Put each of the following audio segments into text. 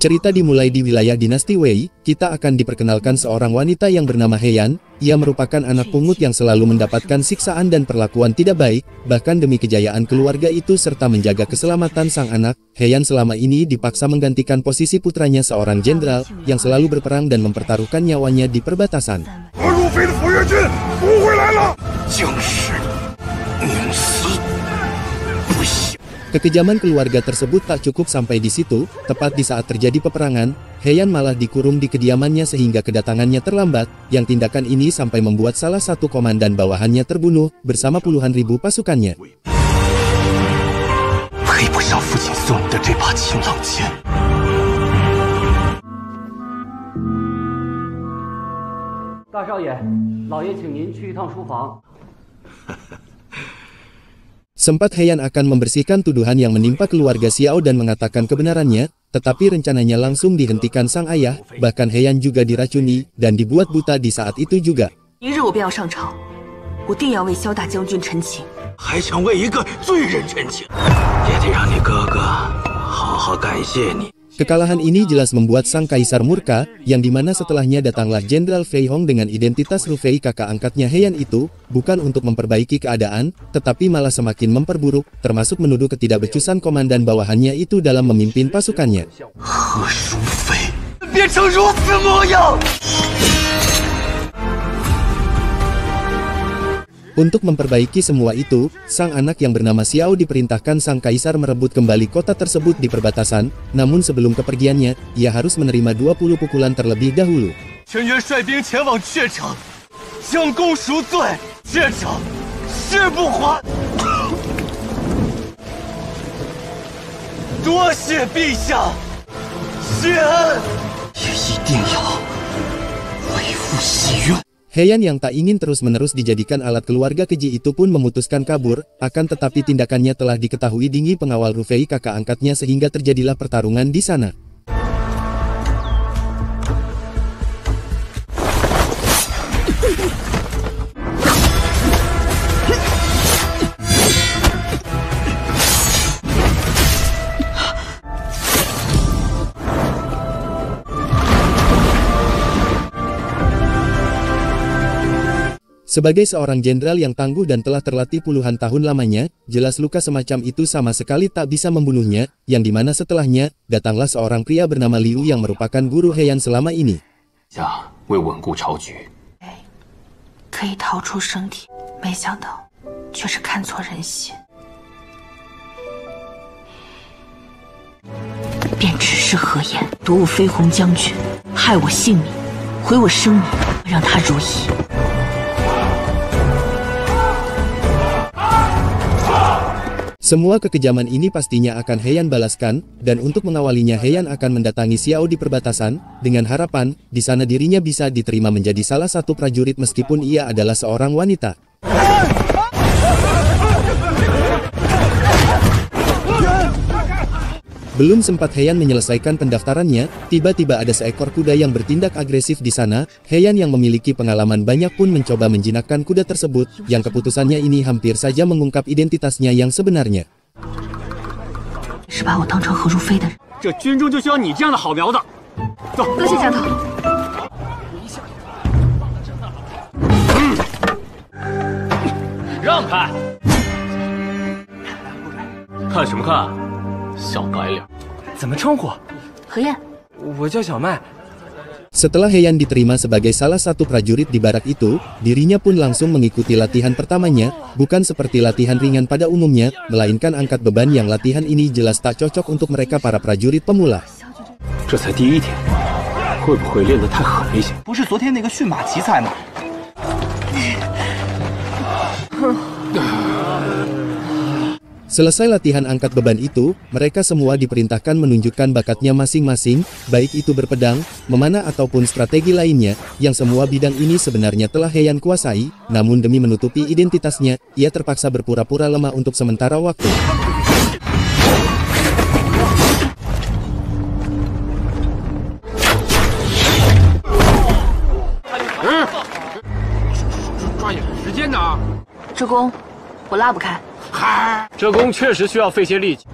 Cerita dimulai di wilayah dinasti Wei. Kita akan diperkenalkan seorang wanita yang bernama Heian. Ia merupakan anak pungut yang selalu mendapatkan siksaan dan perlakuan tidak baik, bahkan demi kejayaan keluarga itu serta menjaga keselamatan sang anak. Heian selama ini dipaksa menggantikan posisi putranya seorang jenderal yang selalu berperang dan mempertaruhkan nyawanya di perbatasan. Kekejaman keluarga tersebut tak cukup sampai di situ. Tepat di saat terjadi peperangan, Heian malah dikurung di kediamannya sehingga kedatangannya terlambat, yang tindakan ini sampai membuat salah satu komandan bawahannya terbunuh bersama puluhan ribu pasukannya. Sempat Heian akan membersihkan tuduhan yang menimpa keluarga Xiao dan mengatakan kebenarannya, tetapi rencananya langsung dihentikan sang ayah. Bahkan Heian juga diracuni dan dibuat buta di saat itu juga. Kekalahan ini jelas membuat sang kaisar murka, yang dimana setelahnya datanglah Jenderal Fei Hong dengan identitas Rufei kakak angkatnya Heian itu, bukan untuk memperbaiki keadaan, tetapi malah semakin memperburuk, termasuk menuduh ketidakbecusan komandan bawahannya itu dalam memimpin pasukannya. Untuk memperbaiki semua itu, sang anak yang bernama Xiao diperintahkan sang kaisar merebut kembali kota tersebut di perbatasan, namun sebelum kepergiannya, ia harus menerima 20 pukulan terlebih dahulu. Heian yang tak ingin terus-menerus dijadikan alat keluarga keji itu pun memutuskan kabur, akan tetapi tindakannya telah diketahui dingin pengawal Rufei kakak angkatnya sehingga terjadilah pertarungan di sana. Sebagai seorang jenderal yang tangguh dan telah terlatih puluhan tahun lamanya, jelas luka semacam itu sama sekali tak bisa membunuhnya, yang dimana setelahnya, datanglah seorang pria bernama Liu yang merupakan guru Heian selama ini. Semua kekejaman ini pastinya akan Heian balaskan, dan untuk mengawalinya Heian akan mendatangi Xiao di perbatasan, dengan harapan, di sana dirinya bisa diterima menjadi salah satu prajurit meskipun ia adalah seorang wanita. Belum sempat Heian menyelesaikan pendaftarannya, tiba-tiba ada seekor kuda yang bertindak agresif di sana. Heian yang memiliki pengalaman banyak pun mencoba menjinakkan kuda tersebut, yang keputusannya ini hampir saja mengungkap identitasnya yang sebenarnya. Setelah Heian diterima sebagai salah satu prajurit di barak itu, dirinya pun langsung mengikuti latihan pertamanya, bukan seperti latihan ringan pada umumnya, melainkan angkat beban yang latihan ini jelas tak cocok untuk mereka para prajurit pemula. Selesai latihan angkat beban itu, mereka semua diperintahkan menunjukkan bakatnya masing-masing, baik itu berpedang, memanah ataupun strategi lainnya, yang semua bidang ini sebenarnya telah Heian kuasai, namun demi menutupi identitasnya, ia terpaksa berpura-pura lemah untuk sementara waktu.嗨，这弓确实需要费些力气。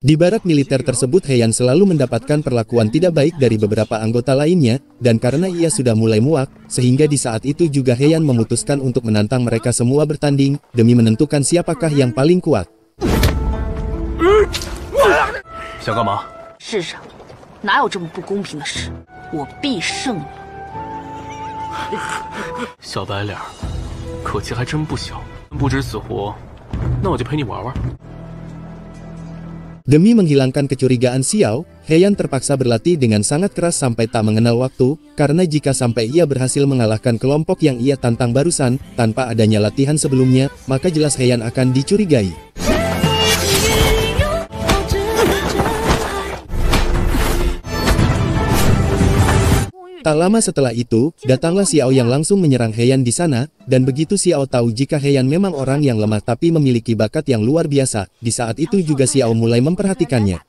Di barak militer tersebut Heian selalu mendapatkan perlakuan tidak baik dari beberapa anggota lainnya, dan karena ia sudah mulai muak, sehingga di saat itu juga Heian memutuskan untuk menantang mereka semua bertanding, demi menentukan siapakah yang paling kuat. 想干嘛？世上哪有这么不公平的事？我必胜了。小白脸，口气还真不小。不知死活，那我就陪你玩玩。 Demi menghilangkan kecurigaan Xiao, Heian terpaksa berlatih dengan sangat keras sampai tak mengenal waktu, karena jika sampai ia berhasil mengalahkan kelompok yang ia tantang barusan, tanpa adanya latihan sebelumnya, maka jelas Heian akan dicurigai. Tak lama setelah itu, datanglah Xiao yang langsung menyerang Heian di sana, dan begitu Xiao tahu jika Heian memang orang yang lemah tapi memiliki bakat yang luar biasa, di saat itu juga Xiao mulai memperhatikannya.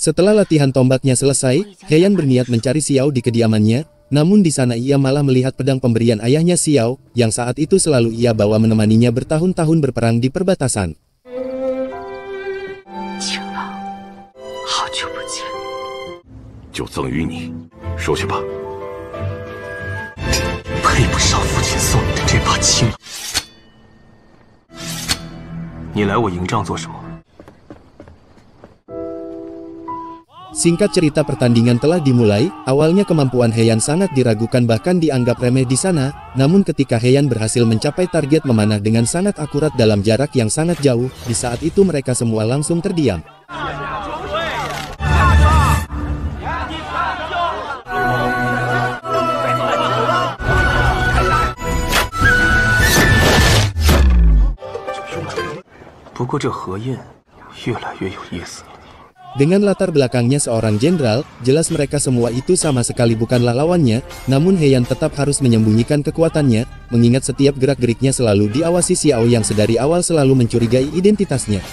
Setelah latihan tombaknya selesai, Heian berniat mencari Xiao di kediamannya, namun di sana ia malah melihat pedang pemberian ayahnya Xiao, yang saat itu selalu ia bawa menemaninya bertahun-tahun berperang di perbatasan. Singkat cerita, pertandingan telah dimulai. Awalnya kemampuan Heian sangat diragukan bahkan dianggap remeh di sana, namun ketika Heian berhasil mencapai target memanah dengan sangat akurat dalam jarak yang sangat jauh, di saat itu mereka semua langsung terdiam. Dengan latar belakangnya seorang jenderal, jelas mereka semua itu sama sekali bukanlah lawannya, namun Heian tetap harus menyembunyikan kekuatannya, mengingat setiap gerak-geriknya selalu diawasi Xiao yang sedari awal selalu mencurigai identitasnya.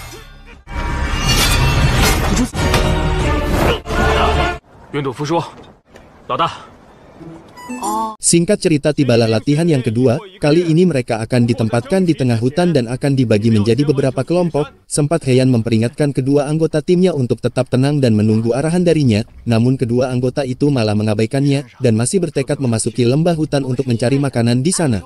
Singkat cerita, tibalah latihan yang kedua. Kali ini mereka akan ditempatkan di tengah hutan dan akan dibagi menjadi beberapa kelompok. Sempat Heian memperingatkan kedua anggota timnya untuk tetap tenang dan menunggu arahan darinya, namun kedua anggota itu malah mengabaikannya dan masih bertekad memasuki lembah hutan untuk mencari makanan di sana.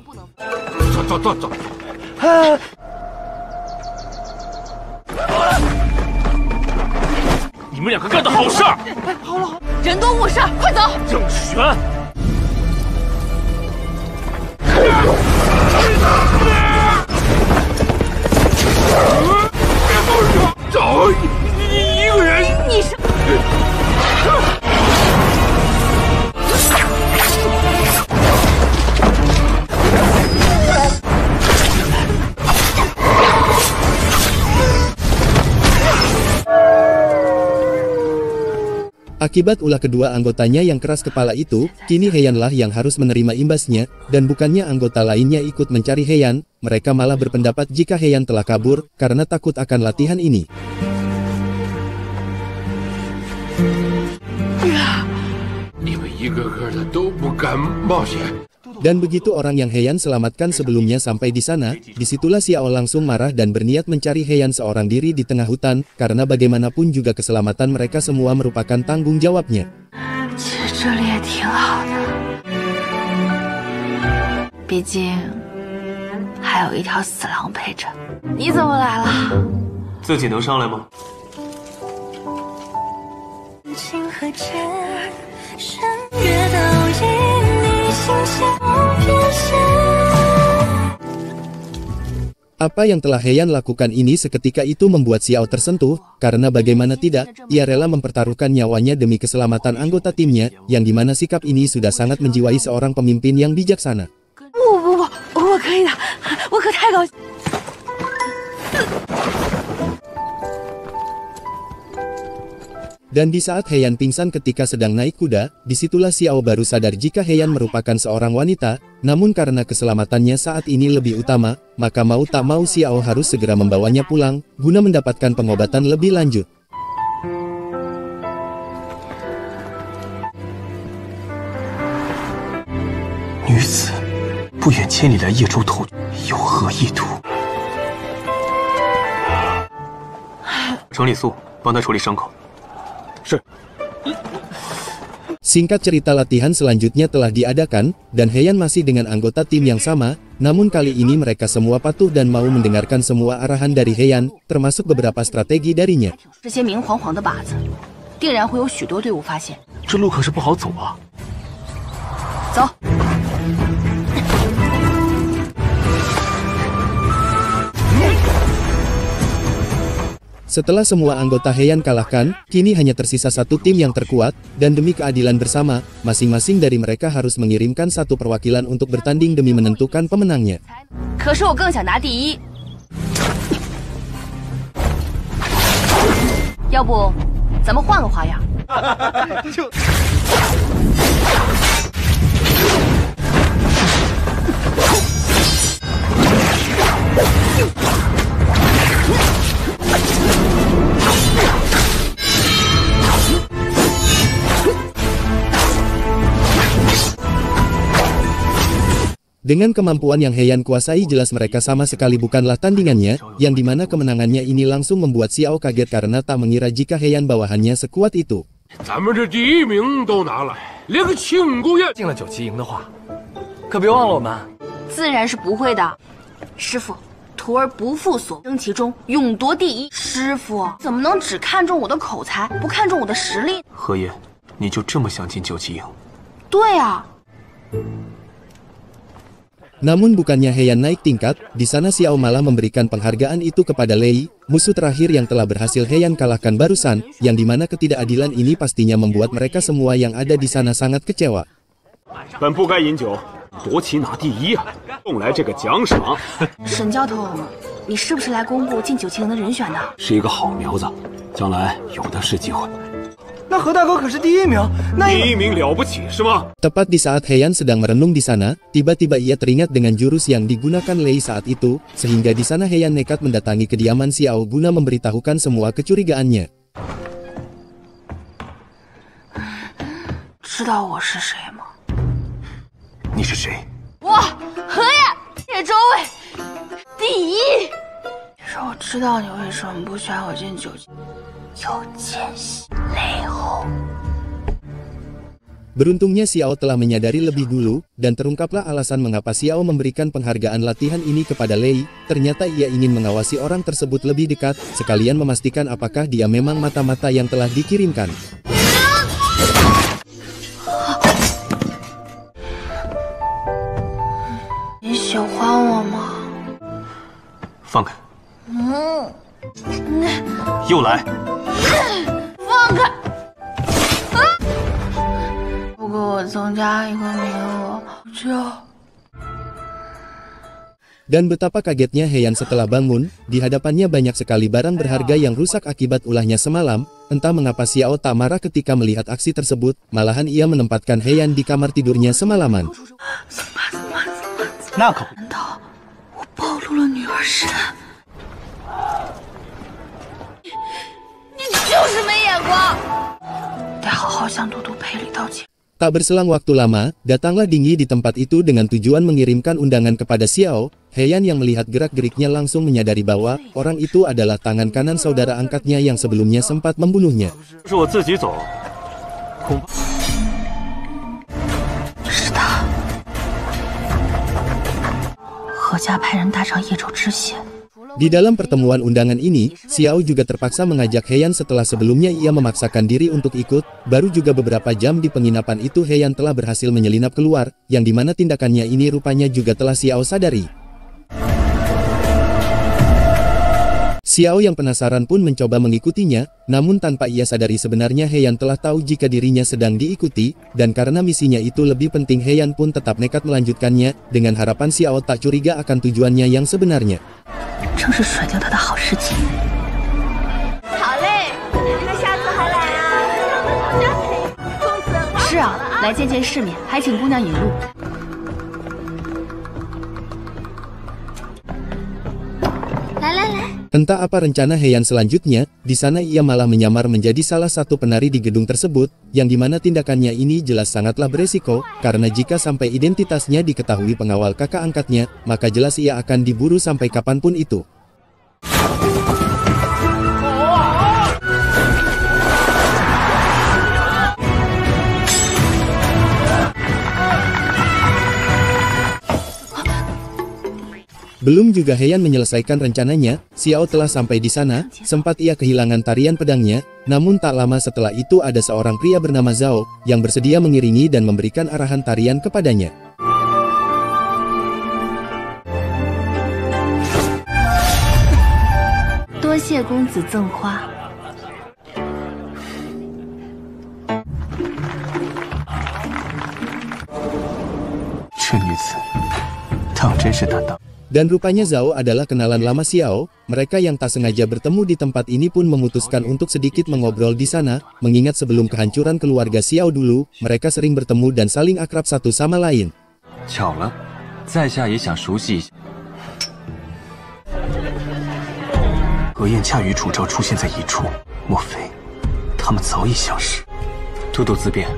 Akibat ulah kedua anggotanya yang keras kepala itu, kini Heianlah yang harus menerima imbasnya, dan bukannya anggota lainnya ikut mencari Heian, mereka malah berpendapat jika Heian telah kabur, karena takut akan latihan ini. Dan begitu orang yang Heian selamatkan sebelumnya sampai di sana, disitulah Xiao langsung marah dan berniat mencari Heian seorang diri di tengah hutan, karena bagaimanapun juga keselamatan mereka semua merupakan tanggung jawabnya. Apa yang telah Heian lakukan ini seketika itu membuat Xiao tersentuh, karena bagaimana tidak, ia rela mempertaruhkan nyawanya demi keselamatan anggota timnya, yang dimana sikap ini sudah sangat menjiwai seorang pemimpin yang bijaksana. Dan di saat Heian pingsan ketika sedang naik kuda, disitulah Xiao baru sadar jika Heian merupakan seorang wanita, namun karena keselamatannya saat ini lebih utama, maka mau tak mau Xiao harus segera membawanya pulang, guna mendapatkan pengobatan lebih lanjut.女子不远千里来叶州投，有何意图？整理素，帮他处理伤口。是。 Singkat cerita, latihan selanjutnya telah diadakan, dan Heian masih dengan anggota tim yang sama, namun kali ini mereka semua patuh dan mau mendengarkan semua arahan dari Heian, termasuk beberapa strategi darinya. 这些明晃晃的靶子，定然会有许多队伍发现。这路可是不好走啊！走。 Setelah semua anggota Heian kalahkan, kini hanya tersisa satu tim yang terkuat, dan demi keadilan bersama, masing-masing dari mereka harus mengirimkan satu perwakilan untuk bertanding demi menentukan pemenangnya. 可是我更想拿第一。要不，咱们换个花样。Dengan kemampuan yang Heian kuasai, jelas mereka sama sekali bukanlah tandingannya, yang dimana kemenangannya ini langsung membuat Xiao kaget karena tak mengira jika Heian bawahannya sekuat itu. 咱们这第一名都拿来，连个庆功宴。进了9级营的话，可别忘了我们。自然是不会的，师傅，徒儿不负所争其中，勇夺第一。师傅怎么能只看重我的口才，不看重我的实力？何言，你就这么想进9级营？对啊。 Namun bukannya Heian naik tingkat, di sana Xiao malah memberikan penghargaan itu kepada Lei, musuh terakhir yang telah berhasil Heian kalahkan barusan, yang dimana ketidakadilan ini pastinya membuat mereka semua yang ada di sana sangat kecewa. 本不该饮酒，夺旗拿第一啊！送来这个奖赏。沈教头，你是不是来公布进9级营的人选的？是一个好苗子，将来有的是机会。 那何大哥可是第一名，那第一名了不起是吗？ Tepat di saat Heian sedang merenung di sana, tiba-tiba ia teringat dengan jurus yang digunakan Lei saat itu, sehingga di sana Heian nekat mendatangi kediaman Xiao guna memberitahukan semua kecurigaannya. 知道我是谁吗？你是谁？我何燕，叶州卫第一。其实我知道你为什么不选我进9级，有奸细雷后。 Beruntungnya Xiao telah menyadari lebih dulu, dan terungkaplah alasan mengapa Xiao memberikan penghargaan latihan ini kepada Lei. Ternyata ia ingin mengawasi orang tersebut lebih dekat, sekalian memastikan apakah dia memang mata-mata yang telah dikirimkan. 你喜欢我吗？放开！又来！放开！如果我增加一个名额，就…… Dan betapa kagetnya Heian setelah bangun, di hadapannya banyak sekali barang berharga yang rusak akibat ulahnya semalam. Entah mengapa Xiao tak marah ketika melihat aksi tersebut, malahan ia menempatkan Heian di kamar tidurnya semalaman. 那可不。难道我暴露了女儿身？你就是没眼光！得好好向嘟嘟赔礼道歉。 Tak berselang waktu lama, datanglah Dingyi di tempat itu dengan tujuan mengirimkan undangan kepada Xiao. Heian yang melihat gerak-geriknya langsung menyadari bahwa orang itu adalah tangan kanan saudara angkatnya yang sebelumnya sempat membunuhnya. 是我自己走，恐怕。 是他，何家派人大张叶州止血。 Di dalam pertemuan undangan ini, Xiao juga terpaksa mengajak Heian setelah sebelumnya ia memaksakan diri untuk ikut. Baru juga beberapa jam di penginapan itu Heian telah berhasil menyelinap keluar, yang dimana tindakannya ini rupanya juga telah Xiao sadari. Xiao yang penasaran pun mencoba mengikutinya, namun tanpa ia sadari sebenarnya Heian telah tahu jika dirinya sedang diikuti, dan karena misinya itu lebih penting Heian pun tetap nekat melanjutkannya, dengan harapan Xiao tak curiga akan tujuannya yang sebenarnya. 正是甩掉他的好时机。好嘞，那下次还来啊。是啊，来见见世面，还请姑娘引路。来。 Entah apa rencana Heian selanjutnya, di sana ia malah menyamar menjadi salah satu penari di gedung tersebut, yang dimana tindakannya ini jelas sangatlah beresiko, karena jika sampai identitasnya diketahui pengawal kakak angkatnya, maka jelas ia akan diburu sampai kapanpun itu. Belum juga Heian menyelesaikan rencananya, Xiao telah sampai di sana, sempat ia kehilangan tarian pedangnya, namun tak lama setelah itu ada seorang pria bernama Zhao, yang bersedia mengiringi dan memberikan arahan tarian kepadanya. Tosie公子赠花。这女子当真是担当。 Dan rupanya Zhao adalah kenalan lama Xiao, mereka yang tak sengaja bertemu di tempat ini pun memutuskan untuk sedikit mengobrol di sana, mengingat sebelum kehancuran keluarga Xiao dulu, mereka sering bertemu dan saling akrab satu sama lain. 巧了，在下也想熟悉一下。何晏恰与楚昭出现在一处，莫非他们早已相识？多多自便。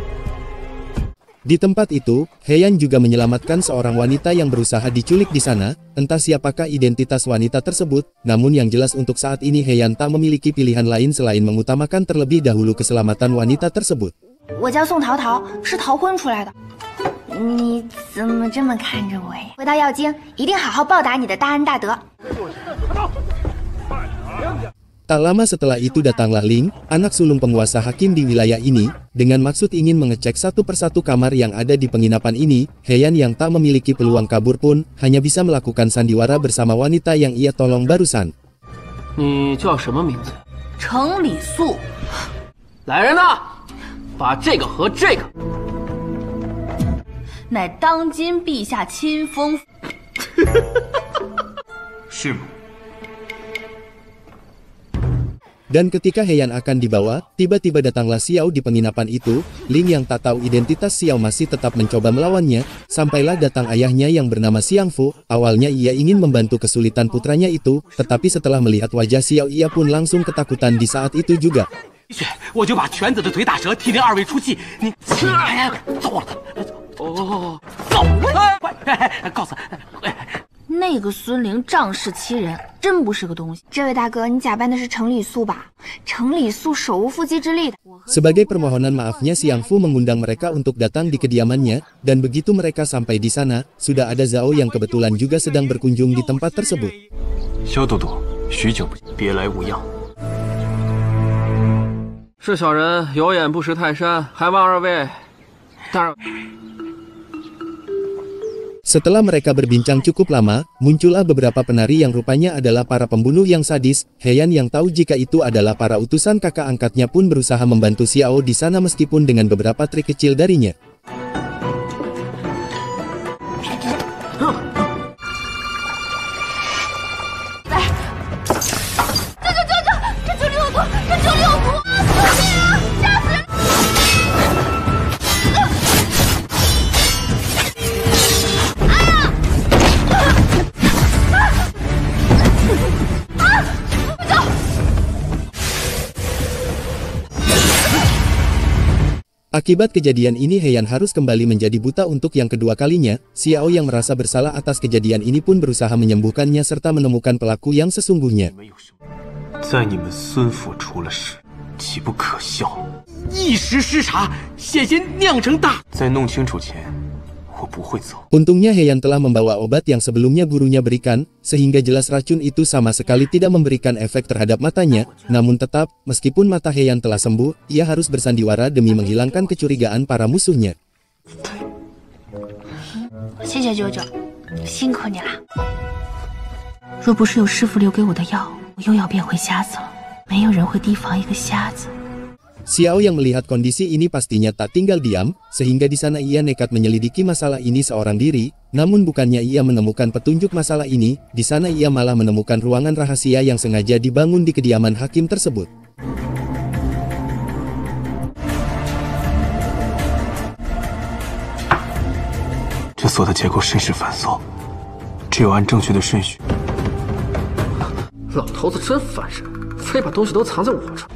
Di tempat itu, Heian juga menyelamatkan seorang wanita yang berusaha diculik di sana, entah siapakah identitas wanita tersebut, namun yang jelas untuk saat ini Heian tak memiliki pilihan lain selain mengutamakan terlebih dahulu keselamatan wanita tersebut. 我叫宋淘淘，是逃婚出来的。你怎么这么看着我呀？回到耀京，一定好好报答你的大恩大德。 Tak lama setelah itu datanglah Ling, anak sulung penguasa hakim di wilayah ini, dengan maksud ingin mengecek satu persatu kamar yang ada di penginapan ini. Heian yang tak memiliki peluang kabur pun, hanya bisa melakukan sandiwara bersama wanita yang ia tolong barusan. 你叫什么名字？程礼素，来人呐，把这个和这个。乃当今陛下亲封。是吗？ Dan ketika Heian akan dibawa, tiba-tiba datanglah Xiao di penginapan itu. Ling yang tak tahu identitas Xiao masih tetap mencoba melawannya, sampailah datang ayahnya yang bernama Xiangfu. Awalnya ia ingin membantu kesulitan putranya itu, tetapi setelah melihat wajah Xiao ia pun langsung ketakutan di saat itu juga. 我就把犬子的腿打折，替您二位出气。你走了，走了，快告诉。 那个孙玲仗势欺人，真不是个东西。这位大哥，你假扮的是程礼素吧？程礼素手无缚鸡之力的。 Sebagai permohonan maafnya, Xiangfu mengundang mereka untuk datang di kediamannya, dan begitu mereka sampai di sana, sudah ada Zhao yang kebetulan juga sedang berkunjung di tempat tersebut. 萧都督，许久不见，别来无恙。是小人有眼不识泰山，还望二位大人。 Setelah mereka berbincang cukup lama, muncullah beberapa penari yang rupanya adalah para pembunuh yang sadis. Heian yang tahu jika itu adalah para utusan kakak angkatnya pun berusaha membantu Xiao di sana meskipun dengan beberapa trik kecil darinya. Akibat kejadian ini Heian harus kembali menjadi buta untuk yang kedua kalinya. Xiao yang merasa bersalah atas kejadian ini pun berusaha menyembuhkannya serta menemukan pelaku yang sesungguhnya. 在你们孙府出了事，岂不可笑？一时失察，险些酿成大。在弄清楚前，我不会走。 Untungnya Heian telah membawa obat yang sebelumnya gurunya berikan, sehingga jelas racun itu sama sekali tidak memberikan efek terhadap matanya. Namun tetap, meskipun mata Heian telah sembuh, ia harus bersandiwara demi menghilangkan kecurigaan para musuhnya. 谢谢九九，辛苦你了。若不是有师傅留给我的药，我又要变回瞎子了。没有人会提防一个瞎子。 Xiao yang melihat kondisi ini pastinya tak tinggal diam, sehingga di sana ia nekat menyelidiki masalah ini seorang diri. Namun bukannya ia menemukan petunjuk masalah ini, di sana ia malah menemukan ruangan rahasia yang sengaja dibangun di kediaman hakim tersebut. 锁的结构甚是繁琐，只有按正确的顺序。老头子真烦人，非把东西都藏在我这儿。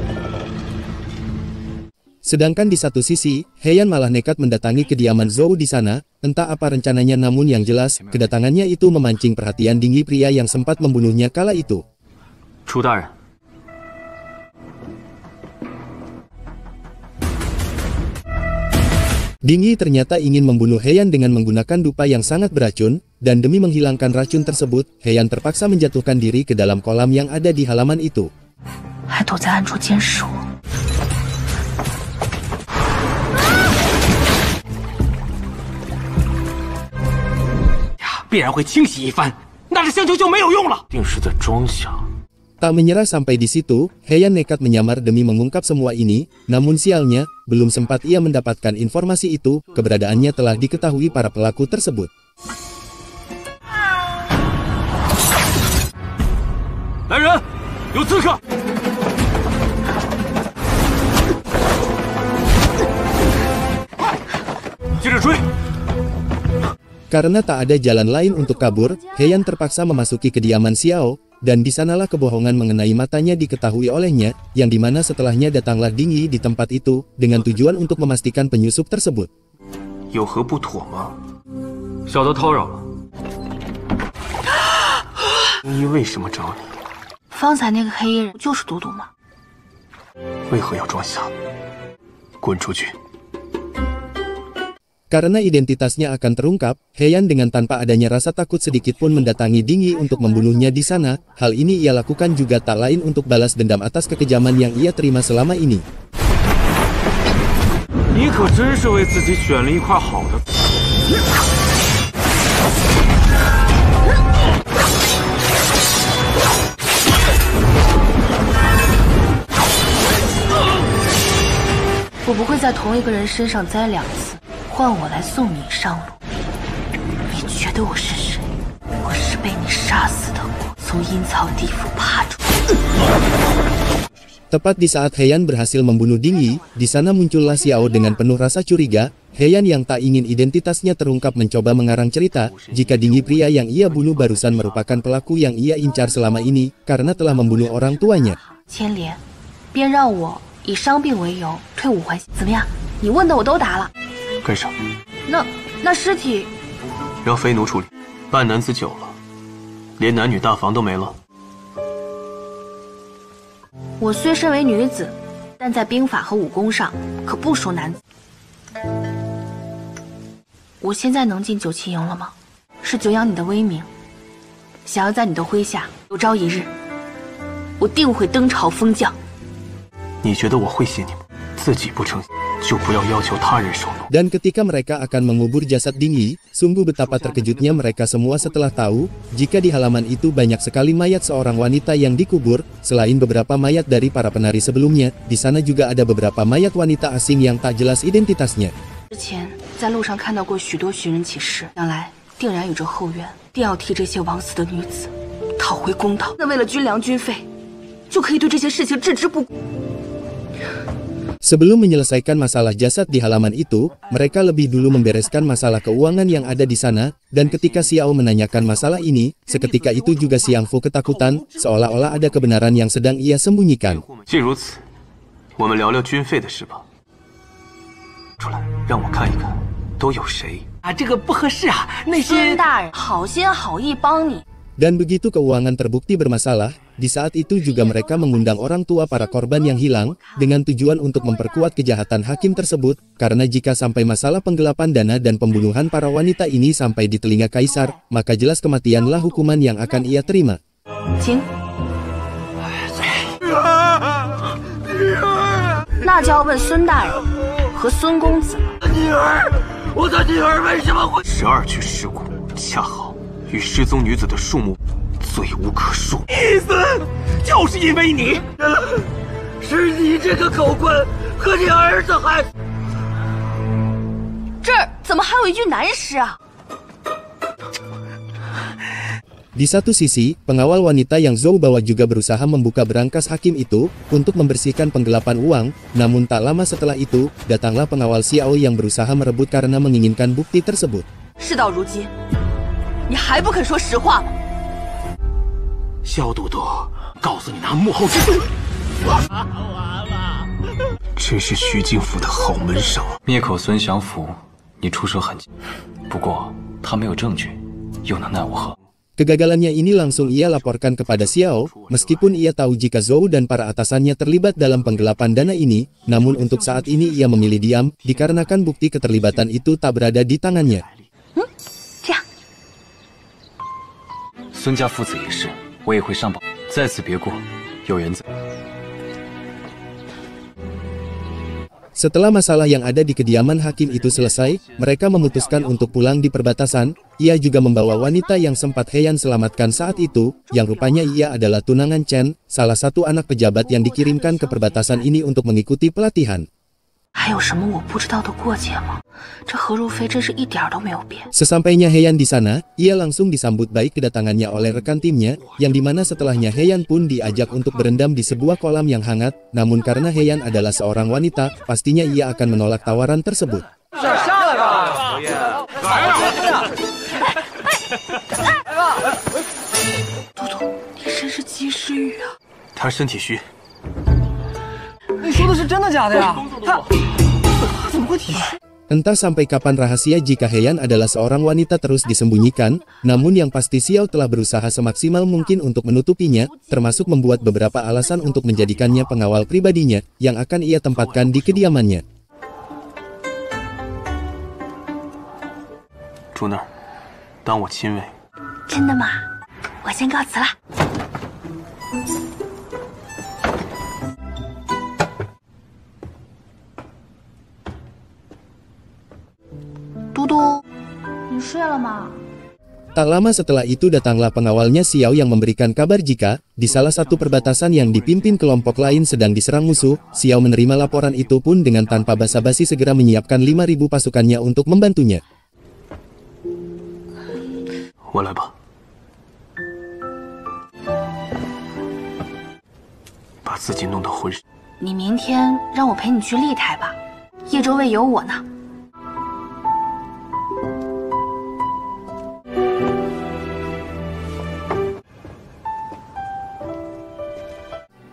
Sedangkan di satu sisi, Heian malah nekat mendatangi kediaman Zhou di sana, entah apa rencananya namun yang jelas, kedatangannya itu memancing perhatian Dingyi pria yang sempat membunuhnya kala itu. 楚大人， Dingyi ternyata ingin membunuh Heian dengan menggunakan dupa yang sangat beracun, dan demi menghilangkan racun tersebut, Heian terpaksa menjatuhkan diri ke dalam kolam yang ada di halaman itu. 还躲在暗处监视我。 必然会清洗一番，那这香球就没有用了。定是在装瞎。 Tak menyerah sampai di situ, Heian nekat menyamar demi mengungkap semua ini, namun sialnya, belum sempat ia mendapatkan informasi itu, keberadaannya telah diketahui para pelaku tersebut. 来人，有刺客！接着追！ Karena tak ada jalan lain untuk kabur, Heian terpaksa memasuki kediaman Xiao, dan di sanalah kebohongan mengenai matanya diketahui olehnya, yang dimana setelahnya datanglah Dingyi di tempat itu, dengan tujuan untuk memastikan penyusup tersebut. 有何不妥吗？小的叨扰了。你为什么找你？方才那个黑衣人就是赌赌吗？为何要装瞎？滚出去！ Karena identitasnya akan terungkap, Heian dengan tanpa adanya rasa takut sedikit pun mendatangi Dingyi untuk membunuhnya di sana. Hal ini ia lakukan juga tak lain untuk balas dendam atas kekejaman yang ia terima selama ini. 你可真是为自己选了一块好的。我不会在同一个人身上栽2次。 换我来送你上路，你觉得我是谁？我是被你杀死的我，从阴曹地府爬出。Tepat di saat Heian berhasil membunuh Dingyi, di sana muncullah Xiao dengan penuh rasa curiga. Heian yang tak ingin identitasnya terungkap mencoba mengarang cerita, jika Dingyi pria yang ia bunuh barusan merupakan pelaku yang ia incar selama ini, karena telah membunuh orang tuanya. 牵连，便让我以伤病为由退伍还刑，怎么样？你问的我都答了。 干什么？那尸体让飞奴处理。半男子久了，连男女大防都没了。我虽身为女子，但在兵法和武功上可不输男子。我现在能进九旗营了吗？是久仰你的威名，想要在你的麾下，有朝一日，我定会登朝封将。你觉得我会信你吗？自己不成，就不要要求他人受怒。 Dan ketika mereka akan mengubur jasad Dingyi, sungguh betapa terkejutnya mereka semua setelah tahu, jika di halaman itu banyak sekali mayat seorang wanita yang dikubur, selain beberapa mayat dari para penari sebelumnya, di sana juga ada beberapa mayat wanita asing yang tak jelas identitasnya. 之前在路上看到过许多寻人启事，想来定然有着后援，定要替这些枉死的女子讨回公道。那为了军粮军费，就可以对这些事情置之不顾。 Sebelum menyelesaikan masalah jasad di halaman itu, mereka lebih dulu membereskan masalah keuangan yang ada di sana, dan ketika Xiao menanyakan masalah ini, seketika itu juga Xiang Fu ketakutan, seolah-olah ada kebenaran yang sedang ia sembunyikan. 既如此，我们聊聊军费的事吧。出来，让我看一看，都有谁？啊，这个不合适啊，那些。孙大人好心好意帮你。 Dan begitu keuangan terbukti bermasalah, di saat itu juga mereka mengundang orang tua para korban yang hilang, dengan tujuan untuk memperkuat kejahatan hakim tersebut, karena jika sampai masalah penggelapan dana dan pembunuhan para wanita ini sampai di telinga kaisar, maka jelas kematianlah hukuman yang akan ia terima. 请。那就要问孙大人和孙公子了。女儿，我的女儿为什么会？12具尸骨，恰好。 与失踪女子的数目罪无可恕。意思就是因为你，是你这个狗官和你儿子还……这儿怎么还有一具男尸啊？ Di satu sisi, pengawal wanita yang Zhou bawa juga berusaha membuka berangkas hakim itu untuk membersihkan penggelapan uang, namun tak lama setelah itu, datanglah pengawal Xiao yang berusaha merebut karena menginginkan bukti tersebut. 事到如今，你还不肯说实话吗？萧都督，告诉你那幕后之人。真是徐敬府的好门生。灭口孙祥符，你出手狠劲，不过他没有证据，又能奈我何？ Kegagalannya ini langsung ia laporkan kepada Xiao, meskipun ia tahu jika Zhou dan para atasannya terlibat dalam penggelapan dana ini, namun untuk saat ini ia memilih diam, dikarenakan bukti keterlibatan itu tak berada di tangannya. 孙家父子一事，我也会上报。在此别过，有缘再。 Setelah masalah yang ada di kediaman hakim itu selesai, mereka memutuskan untuk pulang di perbatasan. Ia juga membawa wanita yang sempat Heian selamatkan saat itu, yang rupanya ia adalah tunangan Chen, salah satu anak pejabat yang dikirimkan ke perbatasan ini untuk mengikuti pelatihan. 还有什么我不知道的过节吗？这何如飞真是一点都没有变。 Sesampainya Heian di sana, ia langsung disambut baik kedatangannya oleh rekan timnya, yang dimana setelahnya Heian pun diajak untuk berendam di sebuah kolam yang hangat, namun karena Heian adalah seorang wanita, pastinya ia akan menolak tawaran tersebut. 嘟嘟，你真是及时雨啊！他是身体虚。 你说的是真的假的呀？他怎么会体虚？ Entah sampai kapan rahasia jika Heian adalah seorang wanita terus disembunyikan, namun yang pasti Xiao telah berusaha semaksimal mungkin untuk menutupinya, termasuk membuat beberapa alasan untuk menjadikannya pengawal pribadinya, yang akan ia tempatkan di kediamannya. 住那儿，当我亲卫。真的吗？我先告辞了。 嘟嘟，你睡了吗？ Tak lama setelah itu datanglah pengawalnya Xiao yang memberikan kabar jika, di salah satu perbatasan yang dipimpin kelompok lain sedang diserang musuh, Xiao menerima laporan itu pun dengan tanpa basa-basi segera menyiapkan 5.000 pasukannya untuk membantunya. 我来吧，把自己弄得浑身。你明天让我陪你去丽台吧，叶州卫有我呢。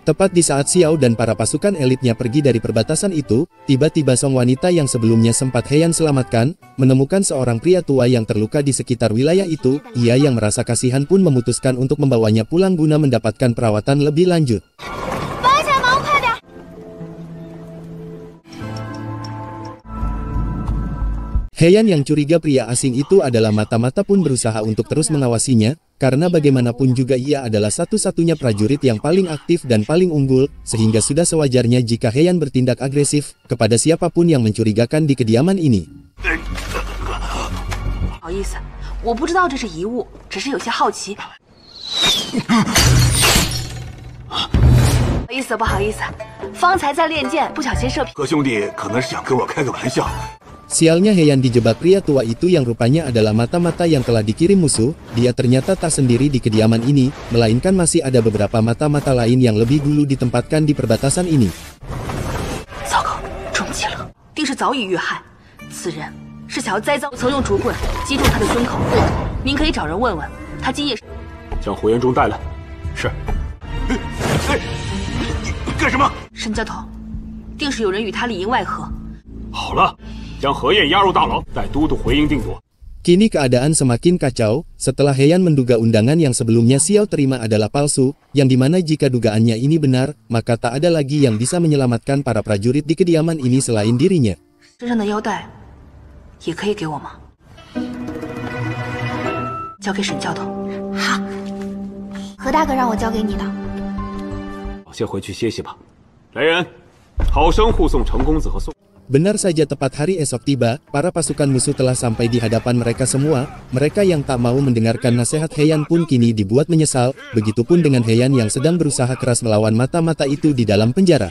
Tepat di saat Xiao dan para pasukan elitnya pergi dari perbatasan itu, tiba-tiba sang wanita yang sebelumnya sempat Heian selamatkan, menemukan seorang pria tua yang terluka di sekitar wilayah itu. Ia yang merasa kasihan pun memutuskan untuk membawanya pulang guna mendapatkan perawatan lebih lanjut. Heian yang curiga pria asing itu adalah mata-mata pun berusaha untuk terus mengawasinya, karena bagaimanapun juga ia adalah satu-satunya prajurit yang paling aktif dan paling unggul, sehingga sudah sewajarnya jika Heian bertindak agresif kepada siapapun yang mencurigakan di kediaman ini. 不好意思，我不知道这是遗物，只是有些好奇。不好意思，方才在练剑，不小心射偏。何兄弟可能是想跟我开个玩笑。 Sialnya Heian dijebak pria tua itu yang rupanya adalah mata-mata yang telah dikirim musuh. Dia ternyata tak sendiri di kediaman ini, melainkan masih ada beberapa mata-mata lain yang lebih dulu ditempatkan di perbatasan ini. 糟糕，中计了，定是早已遇害。此人是想要栽赃，曾用竹棍击中他的胸口。您可以找人问问，他今夜将胡延忠带来。是。你干什么？沈家头，定是有人与他里应外合。好了。 将何晏押入大牢，待都督回营定夺。 Kini keadaan semakin kacau, setelah Heian menduga undangan yang sebelumnya Xiao terima adalah palsu, yang dimana jika dugaannya ini benar, maka tak ada lagi yang bisa menyelamatkan para prajurit di kediaman ini selain dirinya. 身上的腰带也可以给我吗？交给沈教头。好，何大哥让我交给你的。先回去歇息吧。来人，好生护送程公子和宋。 Benar saja tepat hari esok tiba, para pasukan musuh telah sampai di hadapan mereka semua. Mereka yang tak mau mendengarkan nasihat Heian pun kini dibuat menyesal. Begitupun dengan Heian yang sedang berusaha keras melawan mata-mata itu di dalam penjara.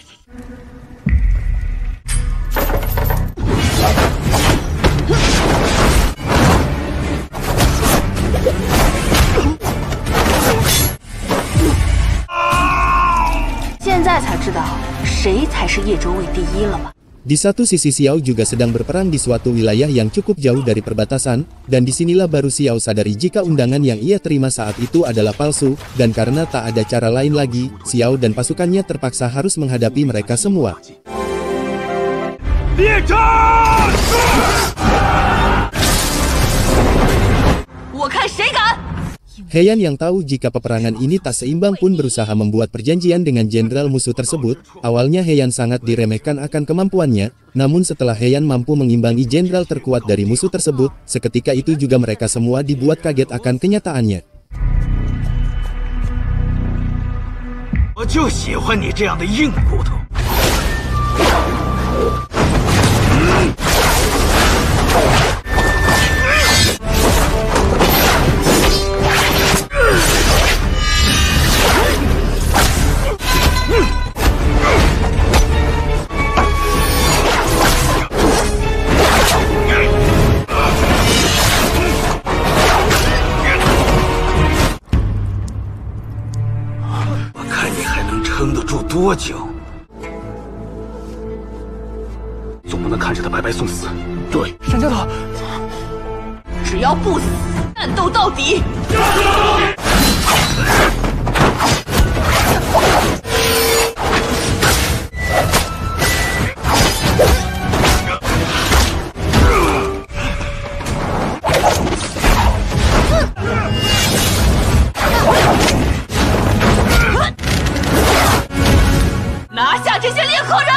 Sekarang 才知道谁才是叶州卫第一了吗？ Di satu sisi Xiao juga sedang berperang di suatu wilayah yang cukup jauh dari perbatasan, dan disinilah baru Xiao sadari jika undangan yang ia terima saat itu adalah palsu, dan karena tak ada cara lain lagi, Xiao dan pasukannya terpaksa harus menghadapi mereka semua. Heian yang tahu jika peperangan ini tak seimbang pun berusaha membuat perjanjian dengan jenderal musuh tersebut. Awalnya Heian sangat diremehkan akan kemampuannya, namun setelah Heian mampu mengimbangi jenderal terkuat dari musuh tersebut, seketika itu juga mereka semua dibuat kaget akan kenyataannya. 我就喜欢你这样的硬骨头。 多久？总不能看着他白白送死。对，沈教头，只要不死，战斗到底。拿下这些猎客人！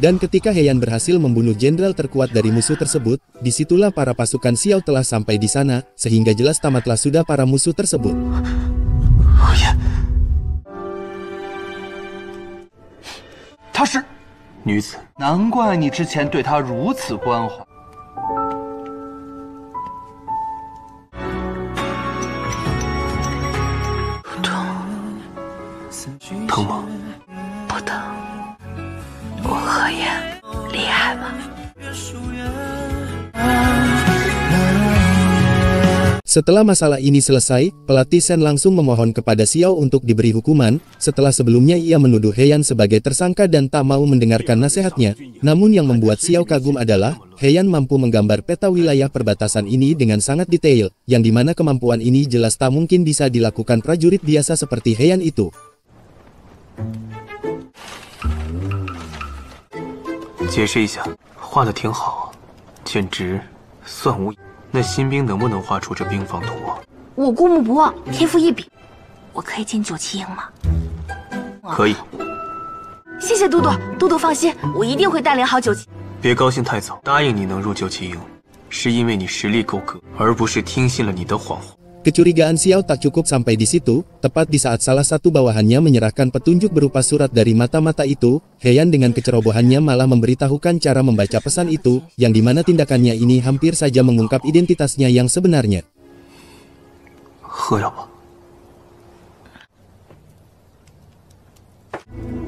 Dan ketika Heian berhasil membunuh jenderal terkuat dari musuh tersebut, disitulah para pasukan Xiao telah sampai di sana, sehingga jelas tamatlah sudah para musuh tersebut. 她是女子，难怪你之前对她如此关怀。 疼吗？不疼。我何言厉害吗？ Setelah masalah ini selesai, pelatih Shen langsung memohon kepada Xiao untuk diberi hukuman, setelah sebelumnya ia menuduh Heian sebagai tersangka dan tak mau mendengarkan nasihatnya. Namun yang membuat Xiao kagum adalah, Heian mampu menggambar peta wilayah perbatasan ini dengan sangat detail, yang dimana kemampuan ini jelas tak mungkin bisa dilakukan prajurit biasa seperti Heian itu. 解释一下，画的挺好，简直算无。那新兵能不能画出这兵防图啊？我过目不忘，天赋异禀。我可以进九旗营吗？可以。谢谢都督，都督放心，我一定会带领好九旗。别高兴太早，答应你能入九旗营，是因为你实力够格，而不是听信了你的谎话。 Kecurigaan Xiao tak cukup sampai di situ, tepat di saat salah satu bawahannya menyerahkan petunjuk berupa surat dari mata-mata itu, Heian dengan kecerobohannya malah memberitahukan cara membaca pesan itu, yang dimana tindakannya ini hampir saja mengungkap identitasnya yang sebenarnya. 喝药吧。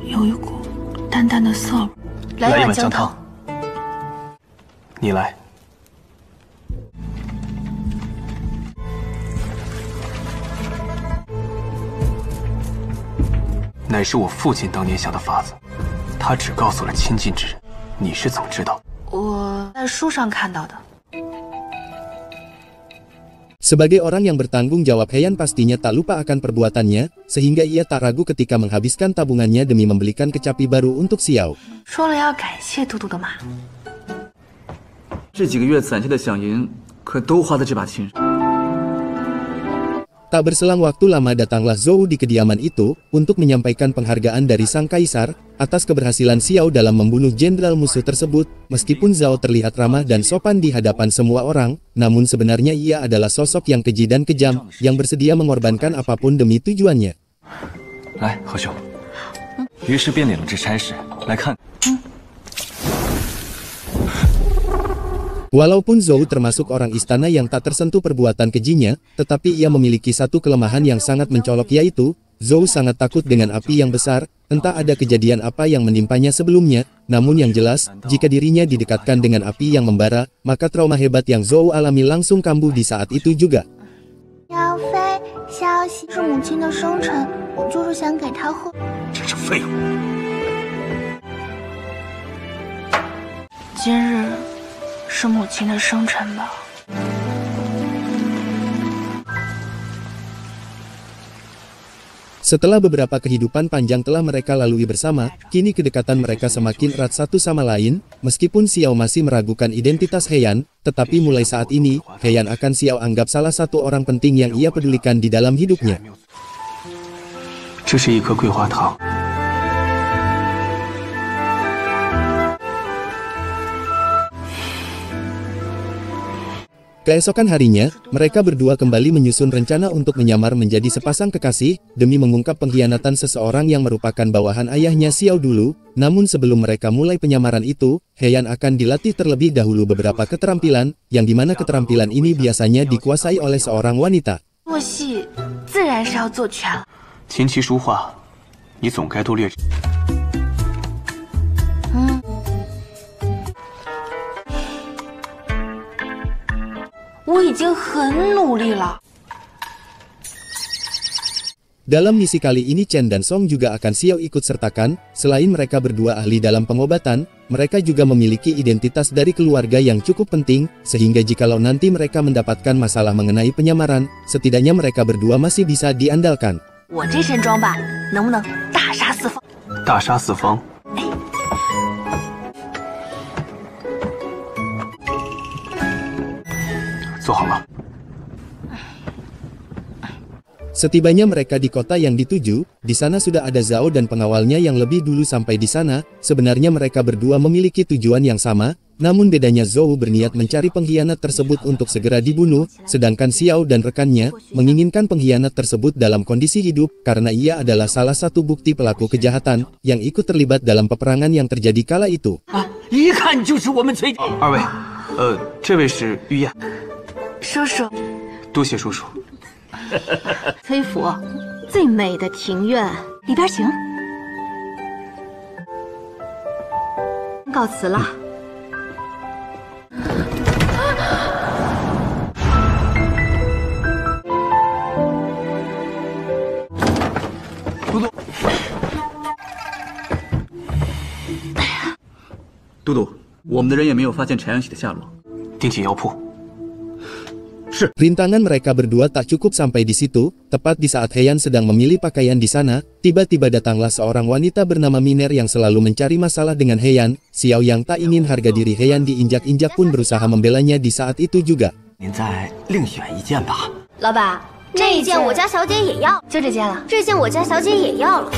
有一股淡淡的涩味。来一碗姜汤。你来。 乃是我父亲当年想的法子，他只告诉了亲近之人。你是怎么知道？我在书上看到的。 Sebagai orang yang bertanggung jawab, Heian pastinya tak lupa akan perbuatannya, sehingga ia tak ragu ketika menghabiskan tabungannya demi membelikan kecapi baru untuk Xiao. 说了要感谢都督的嘛。这几个月攒下的饷银，可都花在这把琴上。 Tak berselang waktu lama datanglah Zhou di kediaman itu, untuk menyampaikan penghargaan dari sang kaisar, atas keberhasilan Xiao dalam membunuh jenderal musuh tersebut. Meskipun Zhou terlihat ramah dan sopan di hadapan semua orang, namun sebenarnya ia adalah sosok yang keji dan kejam, yang bersedia mengorbankan apapun demi tujuannya. 来，何兄，于是便领了这差事来看。 Walaupun Zhou termasuk orang istana yang tak tersentuh perbuatan kejinya, tetapi ia memiliki satu kelemahan yang sangat mencolok, yaitu, Zhou sangat takut dengan api yang besar. Entah ada kejadian apa yang menimpanya sebelumnya, namun yang jelas, jika dirinya didekatkan dengan api yang membara, maka trauma hebat yang Zhou alami langsung kambuh di saat itu juga. 要飞消息，是母亲的生辰，我就是想给她贺。真是废物！今日是母亲的生辰吧？ Setelah beberapa kehidupan panjang telah mereka lalui bersama, kini kedekatan mereka semakin erat satu sama lain. Meskipun Xiao masih meragukan identitas Heian, tetapi mulai saat ini, Heian akan Xiao anggap salah satu orang penting yang ia pedulikan di dalam hidupnya. 这是一颗桂花糖。 Keesokan harinya, mereka berdua kembali menyusun rencana untuk menyamar menjadi sepasang kekasih, demi mengungkap pengkhianatan seseorang yang merupakan bawahan ayahnya Xiao dulu. Namun sebelum mereka mulai penyamaran itu, Heian akan dilatih terlebih dahulu beberapa keterampilan, yang dimana keterampilan ini biasanya dikuasai oleh seorang wanita. 做戏自然是要做全了。琴棋书画，你总该都略知。 我已经很努力了。 Dalam misi kali ini Chen dan Song juga akan Xiao ikut sertakan. Selain mereka berdua ahli dalam pengobatan, mereka juga memiliki identitas dari keluarga yang cukup penting, sehingga jikalau nanti mereka mendapatkan masalah mengenai penyamaran, setidaknya mereka berdua masih bisa diandalkan. 我这身装扮能不能大杀四方？大杀四方。 做好了。 Setibanya mereka di kota yang dituju, di sana sudah ada Zhao dan pengawalnya yang lebih dulu sampai di sana. Sebenarnya mereka berdua memiliki tujuan yang sama, namun bedanya Zhao berniat mencari pengkhianat tersebut untuk segera dibunuh, sedangkan Xiao dan rekannya menginginkan pengkhianat tersebut dalam kondisi hidup karena ia adalah salah satu bukti pelaku kejahatan yang ikut terlibat dalam peperangan yang terjadi kala itu. 一看就是我们崔。二位，这位是玉燕。 叔叔，多谢叔叔。崔府最美的庭院，里边请。告辞了。都督，我们的人也没有发现陈阳喜的下落。定紧腰铺。 Rintangan mereka berdua tak cukup sampai di situ. Tepat di saat Heian sedang memilih pakaian di sana, tiba-tiba datanglah seorang wanita bernama Miner yang selalu mencari masalah dengan Heian. Xiao yang tak ingin harga diri Heian diinjak-injak pun berusaha membelanya di saat itu juga. 您再另选一件吧。老板，这一件我家小姐也要，就这件了。这件我家小姐也要了，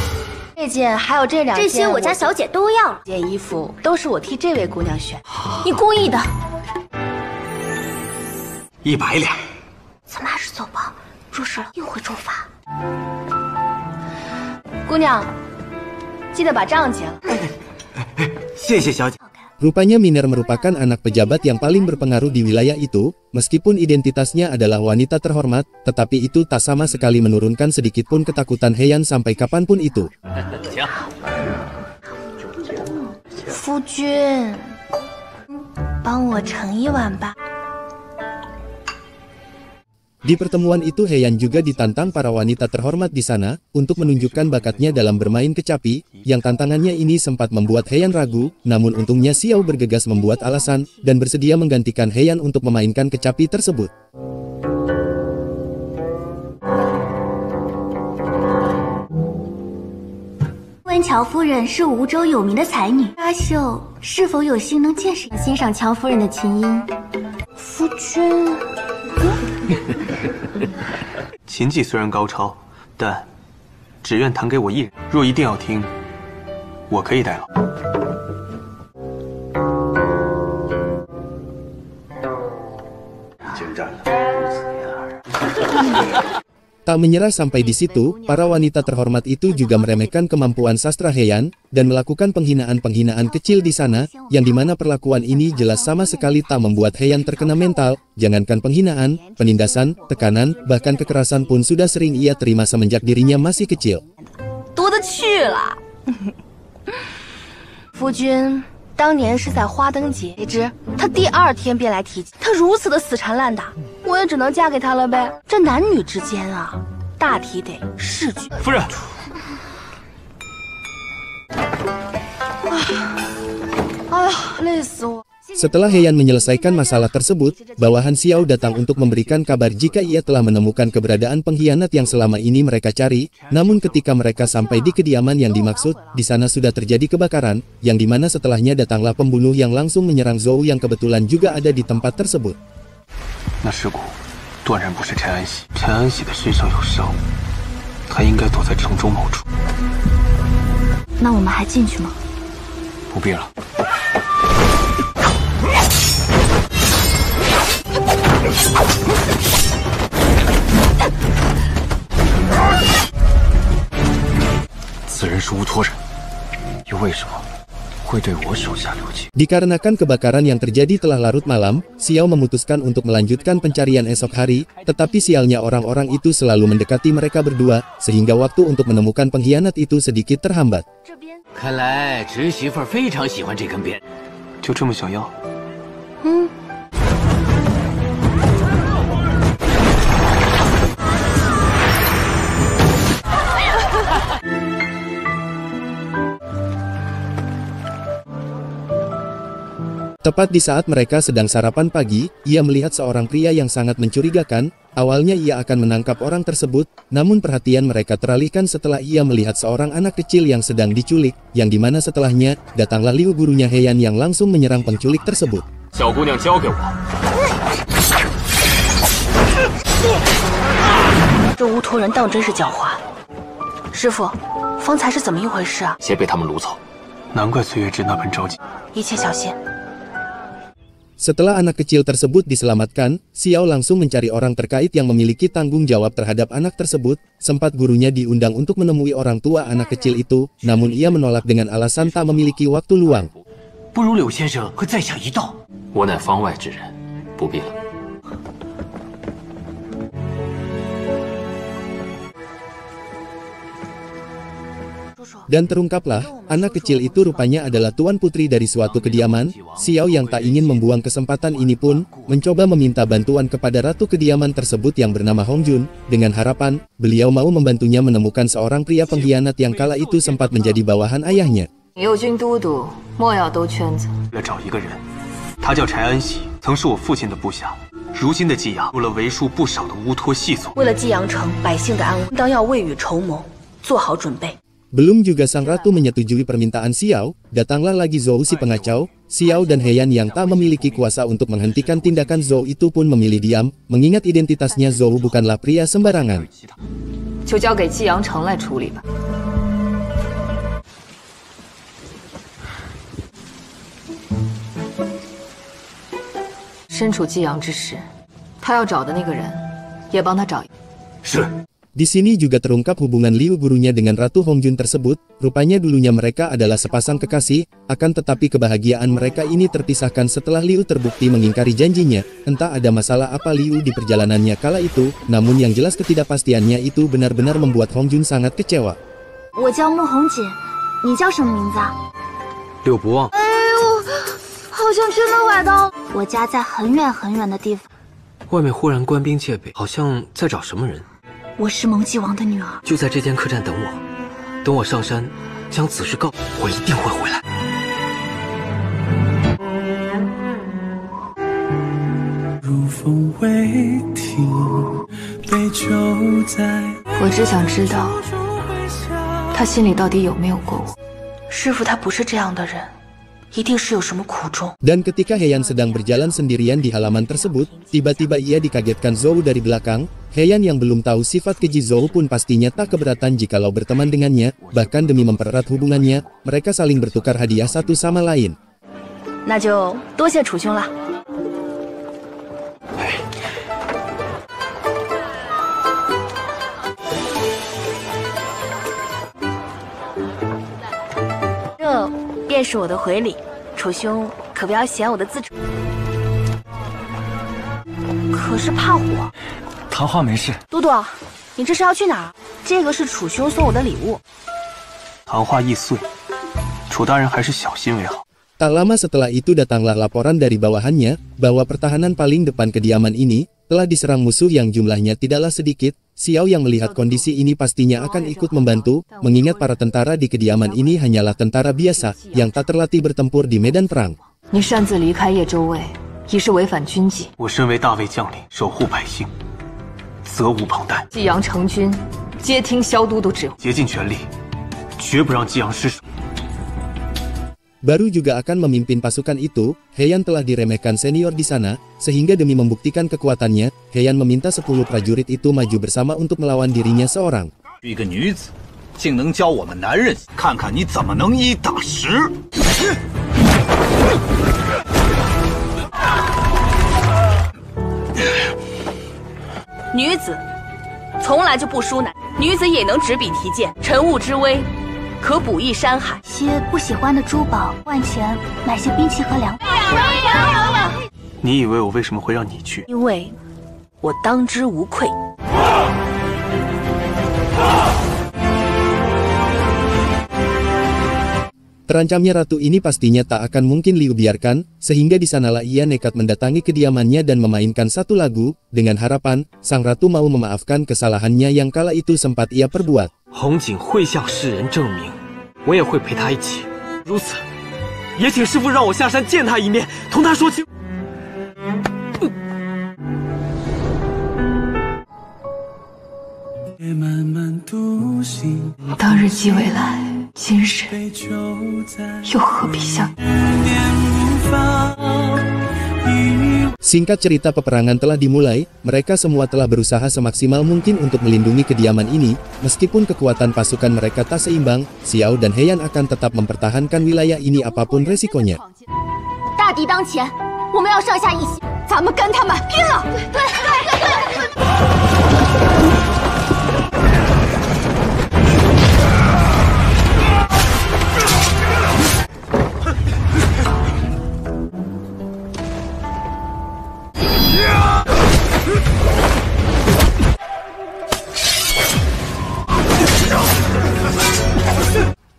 这件还有这两件，这些我家小姐都要了。这件衣服都是我替这位姑娘选。你故意的。 100两，咱们还是走吧，若是又会重罚。姑娘，记得把账结了。谢谢小姐。 Rupanya Miner merupakan anak pejabat yang paling berpengaruh di wilayah itu. Meskipun identitasnya adalah wanita terhormat, tetapi itu tak sama sekali menurunkan sedikitpun ketakutan Heian sampai kapanpun itu. 夫君，帮我盛一碗吧。 Di pertemuan itu Heian juga ditantang para wanita terhormat di sana untuk menunjukkan bakatnya dalam bermain kecapi, yang tantangannya ini sempat membuat Heian ragu, namun untungnya Xiao bergegas membuat alasan dan bersedia menggantikan Heian untuk memainkan kecapi tersebut. 温乔夫人是梧州有名的才女，阿秀是否有幸能见识欣赏乔夫人的琴音？夫君。 琴技虽然高超，但只愿弹给我一人。若一定要听，我可以代劳。精湛了。 Tak menyerah sampai di situ, para wanita terhormat itu juga meremehkan kemampuan sastra Heian dan melakukan penghinaan-penghinaan kecil di sana, yang dimana perlakuan ini jelas sama sekali tak membuat Heian terkena mental. Jangankan penghinaan, penindasan, tekanan, bahkan kekerasan pun sudah sering ia terima semenjak dirinya masih kecil. 多得去了。夫君当年是在花灯节，谁知他第2天便来提亲，他如此的死缠烂打，我也只能嫁给他了呗。这男女之间啊，大体得视觉。夫人，哎呀，累死我！ Setelah Heian menyelesaikan masalah tersebut, bawahan Xiao datang untuk memberikan kabar jika ia telah menemukan keberadaan pengkhianat yang selama ini mereka cari. Namun ketika mereka sampai di kediaman yang dimaksud, di sana sudah terjadi kebakaran, yang dimana setelahnya datanglah pembunuh yang langsung menyerang Zhou yang kebetulan juga ada di tempat tersebut. 那尸骨断然不是陈安喜，陈安喜的身上有伤，他应该躲在城中某处。那我们还进去吗？不必了。 此人是乌托人，又为什么会对我手下留情？ Dikarenakan kebakaran yang terjadi telah larut malam, Xiao memutuskan untuk melanjutkan pencarian esok hari, tetapi sialnya orang-orang itu selalu mendekati mereka berdua, sehingga waktu untuk menemukan pengkhianat itu sedikit terhambat. 看来侄媳妇非常喜欢这根鞭，就这么想要？ Tepat di saat mereka sedang sarapan pagi, ia melihat seorang pria yang sangat mencurigakan. Awalnya ia akan menangkap orang tersebut, namun perhatian mereka teralihkan setelah ia melihat seorang anak kecil yang sedang diculik, yang dimana setelahnya, datanglah Liu gurunya Heian yang langsung menyerang penculik tersebut. 小姑娘交给我。这乌托人当真是狡猾。师傅，方才是怎么一回事啊？先被他们掳走。难怪岁月之那般着急。一切小心。 Setelah anak kecil tersebut diselamatkan, Xiao langsung mencari orang terkait yang memiliki tanggung jawab terhadap anak tersebut. Sempat gurunya diundang untuk menemui orang tua anak kecil itu, namun ia menolak dengan alasan tak memiliki waktu luang. 不如柳先生会再想一道。我乃方外之人，不必了。 Dan terungkaplah, anak kecil itu rupanya adalah tuan putri dari suatu kediaman. Xiao yang tak ingin membuang kesempatan ini pun, mencoba meminta bantuan kepada ratu kediaman tersebut yang bernama Hong Jun, dengan harapan, beliau mau membantunya menemukan seorang pria pengkhianat yang kala itu sempat menjadi bawahan ayahnya. 右军都督莫要兜圈子。要找一个人，他叫柴安喜，曾是我父亲的部下，如今的济阳入了为数不少的乌托细族。为了济阳城百姓的安危，当要未雨绸缪，做好准备。 Belum juga sang ratu menyetujui permintaan Xiao, datanglah lagi Zhou si pengacau. Xiao dan Heian yang tak memiliki kuasa untuk menghentikan tindakan Zhou itu pun memilih diam, mengingat identitasnya Zhou bukanlah pria sembarangan. 就交给济阳城来处理吧。身处济阳之时，他要找的那个人，也帮他找。是。 Di sini juga terungkap hubungan Liu gurunya dengan Ratu Hong Jun tersebut. Rupanya dulunya mereka adalah sepasang kekasih, akan tetapi kebahagiaan mereka ini terpisahkan setelah Liu terbukti mengingkari janjinya. Entah ada masalah apa Liu di perjalanannya kala itu, namun yang jelas ketidakpastiannya itu benar-benar membuat Hong Jun sangat kecewa. 我叫穆红锦，你叫什么名字啊？六不忘。哎呦，好像真的崴到。我家在很远很远的地方。外面忽然官兵戒备，好像在找什么人。 我是蒙继王的女儿，就在这间客栈等我，等我上山，将此事告，我一定会回来。如风未停，杯酒在。我只想知道，他心里到底有没有过我？师傅，他不是这样的人，一定是有什么苦衷。 Dan ketika Heian sedang berjalan sendirian di halaman tersebut, tiba-tiba ia dikagetkan Zhou dari belakang. Heian yang belum tahu sifat keji Zhou pun pastinya tak keberatan jikalau berteman dengannya, bahkan demi mempererat hubungannya, mereka saling bertukar hadiah satu sama lain. 那就多谢楚兄了。这便是我的回礼，楚兄可不要嫌我的自称。可是怕火。 谈话没事。都督，你这是要去哪儿？这个是楚兄送我的礼物。谈话易碎，楚大人还是小心为好。 Tak lama setelah itu datanglah laporan dari bawahannya, bahwa pertahanan paling depan kediaman ini, telah diserang musuh yang jumlahnya tidaklah sedikit. Xiao yang melihat kondisi ini pastinya akan ikut membantu, mengingat para tentara di kediaman ini hanyalah tentara biasa yang tak terlatih bertempur di medan perang. 你擅自离开叶州卫，已是违反军纪。我身为大魏将领，守护百姓，责无旁贷。济阳成军，皆听萧都督指挥，竭尽全力，绝不让济阳失守。 Baru juga akan memimpin pasukan itu, Heian telah diremehkan senior di sana, sehingga demi membuktikan kekuatannya, Heian meminta 10 prajurit itu maju bersama untuk melawan dirinya seorang. 一个女子，竟能教我们男人，看看你怎么能1打10。女子从来就不输男，女子也能执笔提剑，晨雾之威。 可补益山海。些不喜欢的珠宝，换钱买些兵器和粮。你以为我为什么会让你去？因为我当之无愧。Terancamnya ratu ini pastinya tak akan mungkin Liu biarkan, sehingga di sanalah ia nekat mendatangi kediamannya dan memainkan satu lagu, dengan harapan sang ratu mau memaafkan kesalahannya yang kala itu sempat ia perbuat. 红景会向世人证明，我也会陪他一起。如此，也请师父让我下山见他一面，同他说清。当日既未来，今日又何必相？ Singkat cerita, peperangan telah dimulai, mereka semua telah berusaha semaksimal mungkin untuk melindungi kediaman ini, meskipun kekuatan pasukan mereka tak seimbang, Xiao dan Heian akan tetap mempertahankan wilayah ini apapun resikonya. 大敌当前，我们要上下一心，咱们跟他们拼了！对。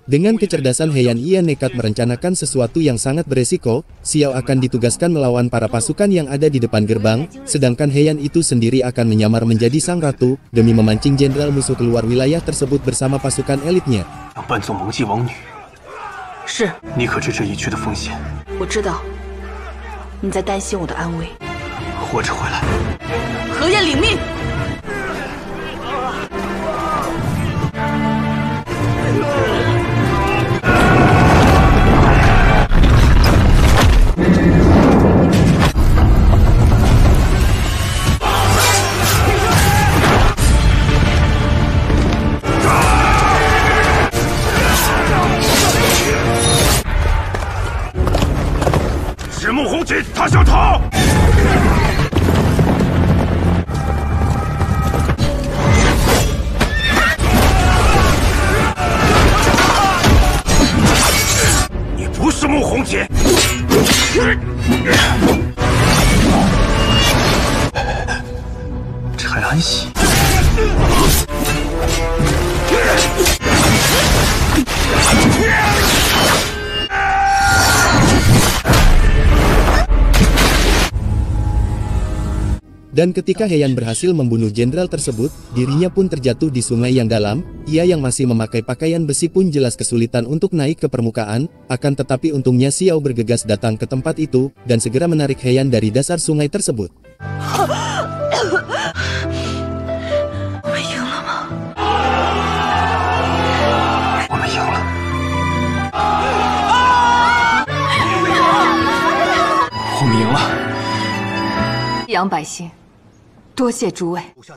Dengan kecerdasan Heian, ia nekat merencanakan sesuatu yang sangat beresiko. Xiao akan ditugaskan melawan para pasukan yang ada di depan gerbang, sedangkan Heian itu sendiri akan menyamar menjadi sang ratu, demi memancing jenderal musuh keluar wilayah tersebut bersama pasukan elitnya. 想扮作蒙继王女，是你可知这一去的风险？我知道，你在担心我的安危。活着回来，何晏领命。 是穆弘锦，他想逃。你不是穆弘锦。柴安喜。 Dan ketika Heian berhasil membunuh jenderal tersebut, dirinya pun terjatuh di sungai yang dalam. Ia yang masih memakai pakaian besi pun jelas kesulitan untuk naik ke permukaan, akan tetapi untungnya Xiao bergegas datang ke tempat itu, dan segera menarik Heian dari dasar sungai tersebut.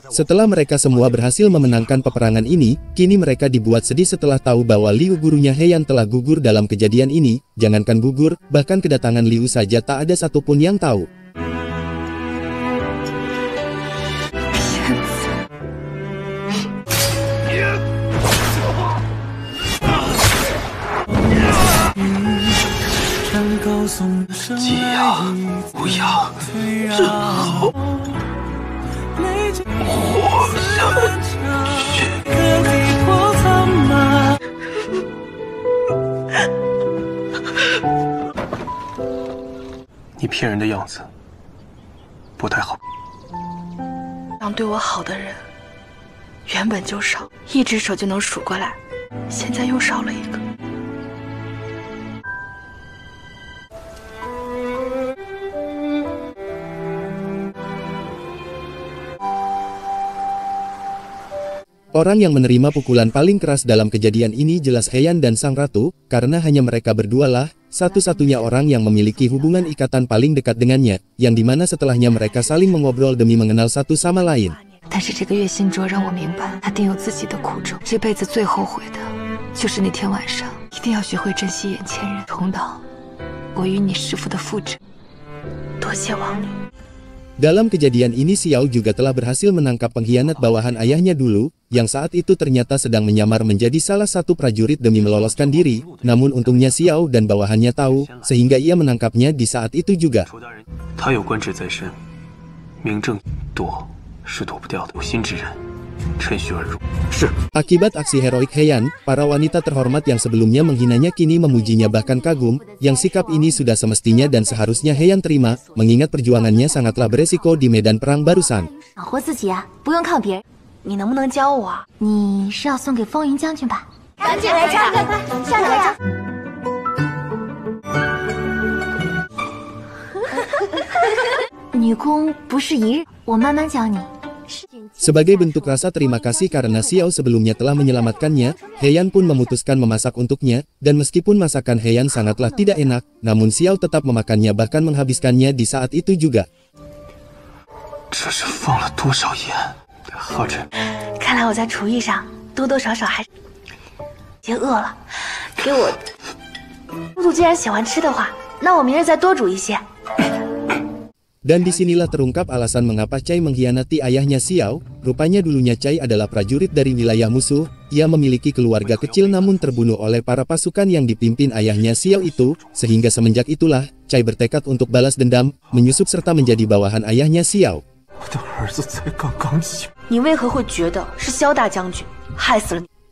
Setelah mereka semua berhasil memenangkan peperangan ini, kini mereka dibuat sedih setelah tahu bahwa Liu gurunya Heian telah gugur dalam kejadian ini. Jangankan gugur, bahkan kedatangan Liu saja tak ada satupun yang tahu. 对我好的人原本就少，一只手就能数过来，现在又少了一个。Orang yang menerima pukulan paling keras dalam kejadian ini jelas Heian dan Sang Ratu, karena hanya mereka berdualah satu-satunya orang yang memiliki hubungan ikatan paling dekat dengannya, yang dimana setelahnya mereka saling mengobrol demi mengenal satu sama lain. 但是这个月星卓让我明白，他定有自己的苦衷。这辈子最后悔的，就是那天晚上，一定要学会珍惜眼前人，重蹈我与你师父的覆辙。多谢王女。 Dalam kejadian ini Xiao juga telah berhasil menangkap pengkhianat bawahan ayahnya dulu, yang saat itu ternyata sedang menyamar menjadi salah satu prajurit demi meloloskan diri, namun untungnya Xiao dan bawahannya tahu, sehingga ia menangkapnya di saat itu juga. Akibat aksi heroik Heian, para wanita terhormat yang sebelumnya menghinanya kini memujinya bahkan kagum, yang sikap ini sudah semestinya dan seharusnya Heian terima, mengingat perjuangannya sangatlah beresiko di medan perang barusan. Sebagai bentuk rasa terima kasih karena Xiao sebelumnya telah menyelamatkannya, Heian pun memutuskan memasak untuknya, dan meskipun masakan Heian sangatlah tidak enak, namun Xiao tetap memakannya bahkan menghabiskannya di saat itu juga. 看来我在厨艺上多多少少还些饿了，给我。嘟嘟既然喜欢吃的话，那我明日再多煮一些。 Dan disinilah terungkap alasan mengapa Chai mengkhianati ayahnya Xiao. Rupanya dulunya Chai adalah prajurit dari wilayah musuh. Ia memiliki keluarga kecil namun terbunuh oleh para pasukan yang dipimpin ayahnya Xiao itu. Sehingga semenjak itulah, Chai bertekad untuk balas dendam, menyusup serta menjadi bawahan ayahnya Xiao.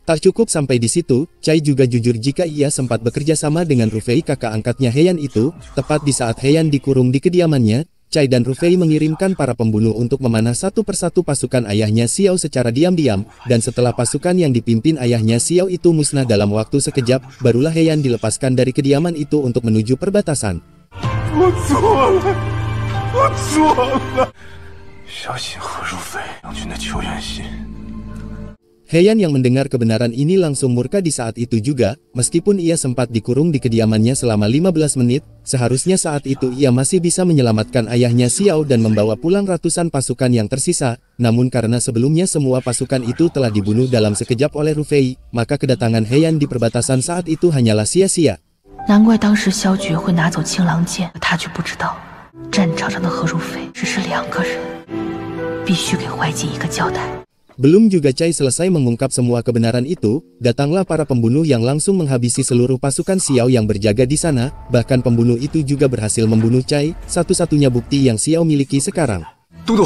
Tak cukup sampai di situ, Chai juga jujur jika ia sempat bekerja sama dengan Rufei kakak angkatnya Heian itu. Tepat di saat Heian dikurung di kediamannya, Chai dan Rufei mengirimkan para pembunuh untuk memanah satu persatu pasukan ayahnya Xiao secara diam-diam, dan setelah pasukan yang dipimpin ayahnya Xiao itu musnah dalam waktu sekejap, barulah Heian dilepaskan dari kediaman itu untuk menuju perbatasan. Heian yang mendengar kebenaran ini langsung murka di saat itu juga, meskipun ia sempat dikurung di kediamannya selama 15 menit, seharusnya saat itu ia masih bisa menyelamatkan ayahnya Xiao dan membawa pulang ratusan pasukan yang tersisa, namun karena sebelumnya semua pasukan itu telah dibunuh dalam sekejap oleh Rufei, maka kedatangan Heian di perbatasan saat itu hanyalah sia-sia. 难怪当时萧决会拿走青狼剑，他却不知道，战场上的何如飞只是2个人，必须给怀瑾一个交代。 Belum juga Chai selesai mengungkap semua kebenaran itu, datanglah para pembunuh yang langsung menghabisi seluruh pasukan Xiao yang berjaga di sana, bahkan pembunuh itu juga berhasil membunuh Chai, satu-satunya bukti yang Xiao miliki sekarang. Dudu,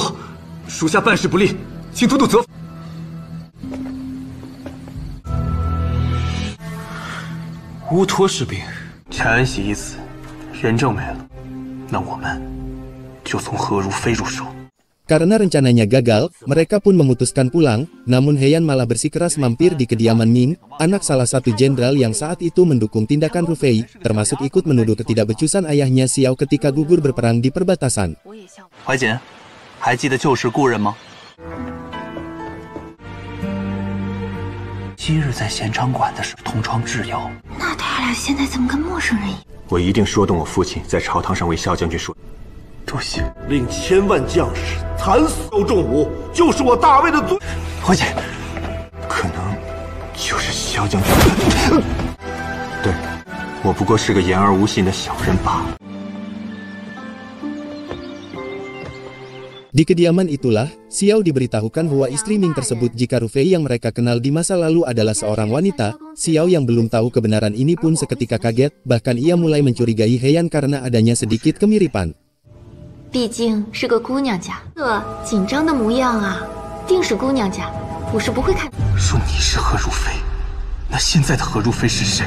属下办事不力，请都督责。乌托士兵，陈安喜已死，人证没了，那我们就从何如飞入手。 Karena rencananya gagal, mereka pun memutuskan pulang, namun Heian malah bersikeras mampir di kediaman Ming, anak salah satu jenderal yang saat itu mendukung tindakan Rufei, termasuk ikut menuduh ketidakbecusan ayahnya Xiao ketika gugur berperang di perbatasan. 怀瑾，还记得旧时故人吗？昔日在咸昌馆的时候同窗挚友。那他俩现在怎么跟陌生人一样？我一定说动我父亲在朝堂上为萧将军说。 多谢，令千万将士惨死萧仲武，就是我大魏的罪。怀瑾，可能就是萧将军。对，我不过是个言而无信的小人罢了。 Di kediaman itulah, Xiao diberitahukan bahwa istri Ming tersebut jika Rufei yang mereka kenal di masa lalu adalah seorang wanita. Xiao yang belum tahu kebenaran ini pun seketika kaget, bahkan ia mulai mencurigai Heian karena adanya sedikit kemiripan. 毕竟是个姑娘家，这紧张的模样啊，定是姑娘家。我是不会看。说你是何如飞，那现在的何如飞是谁？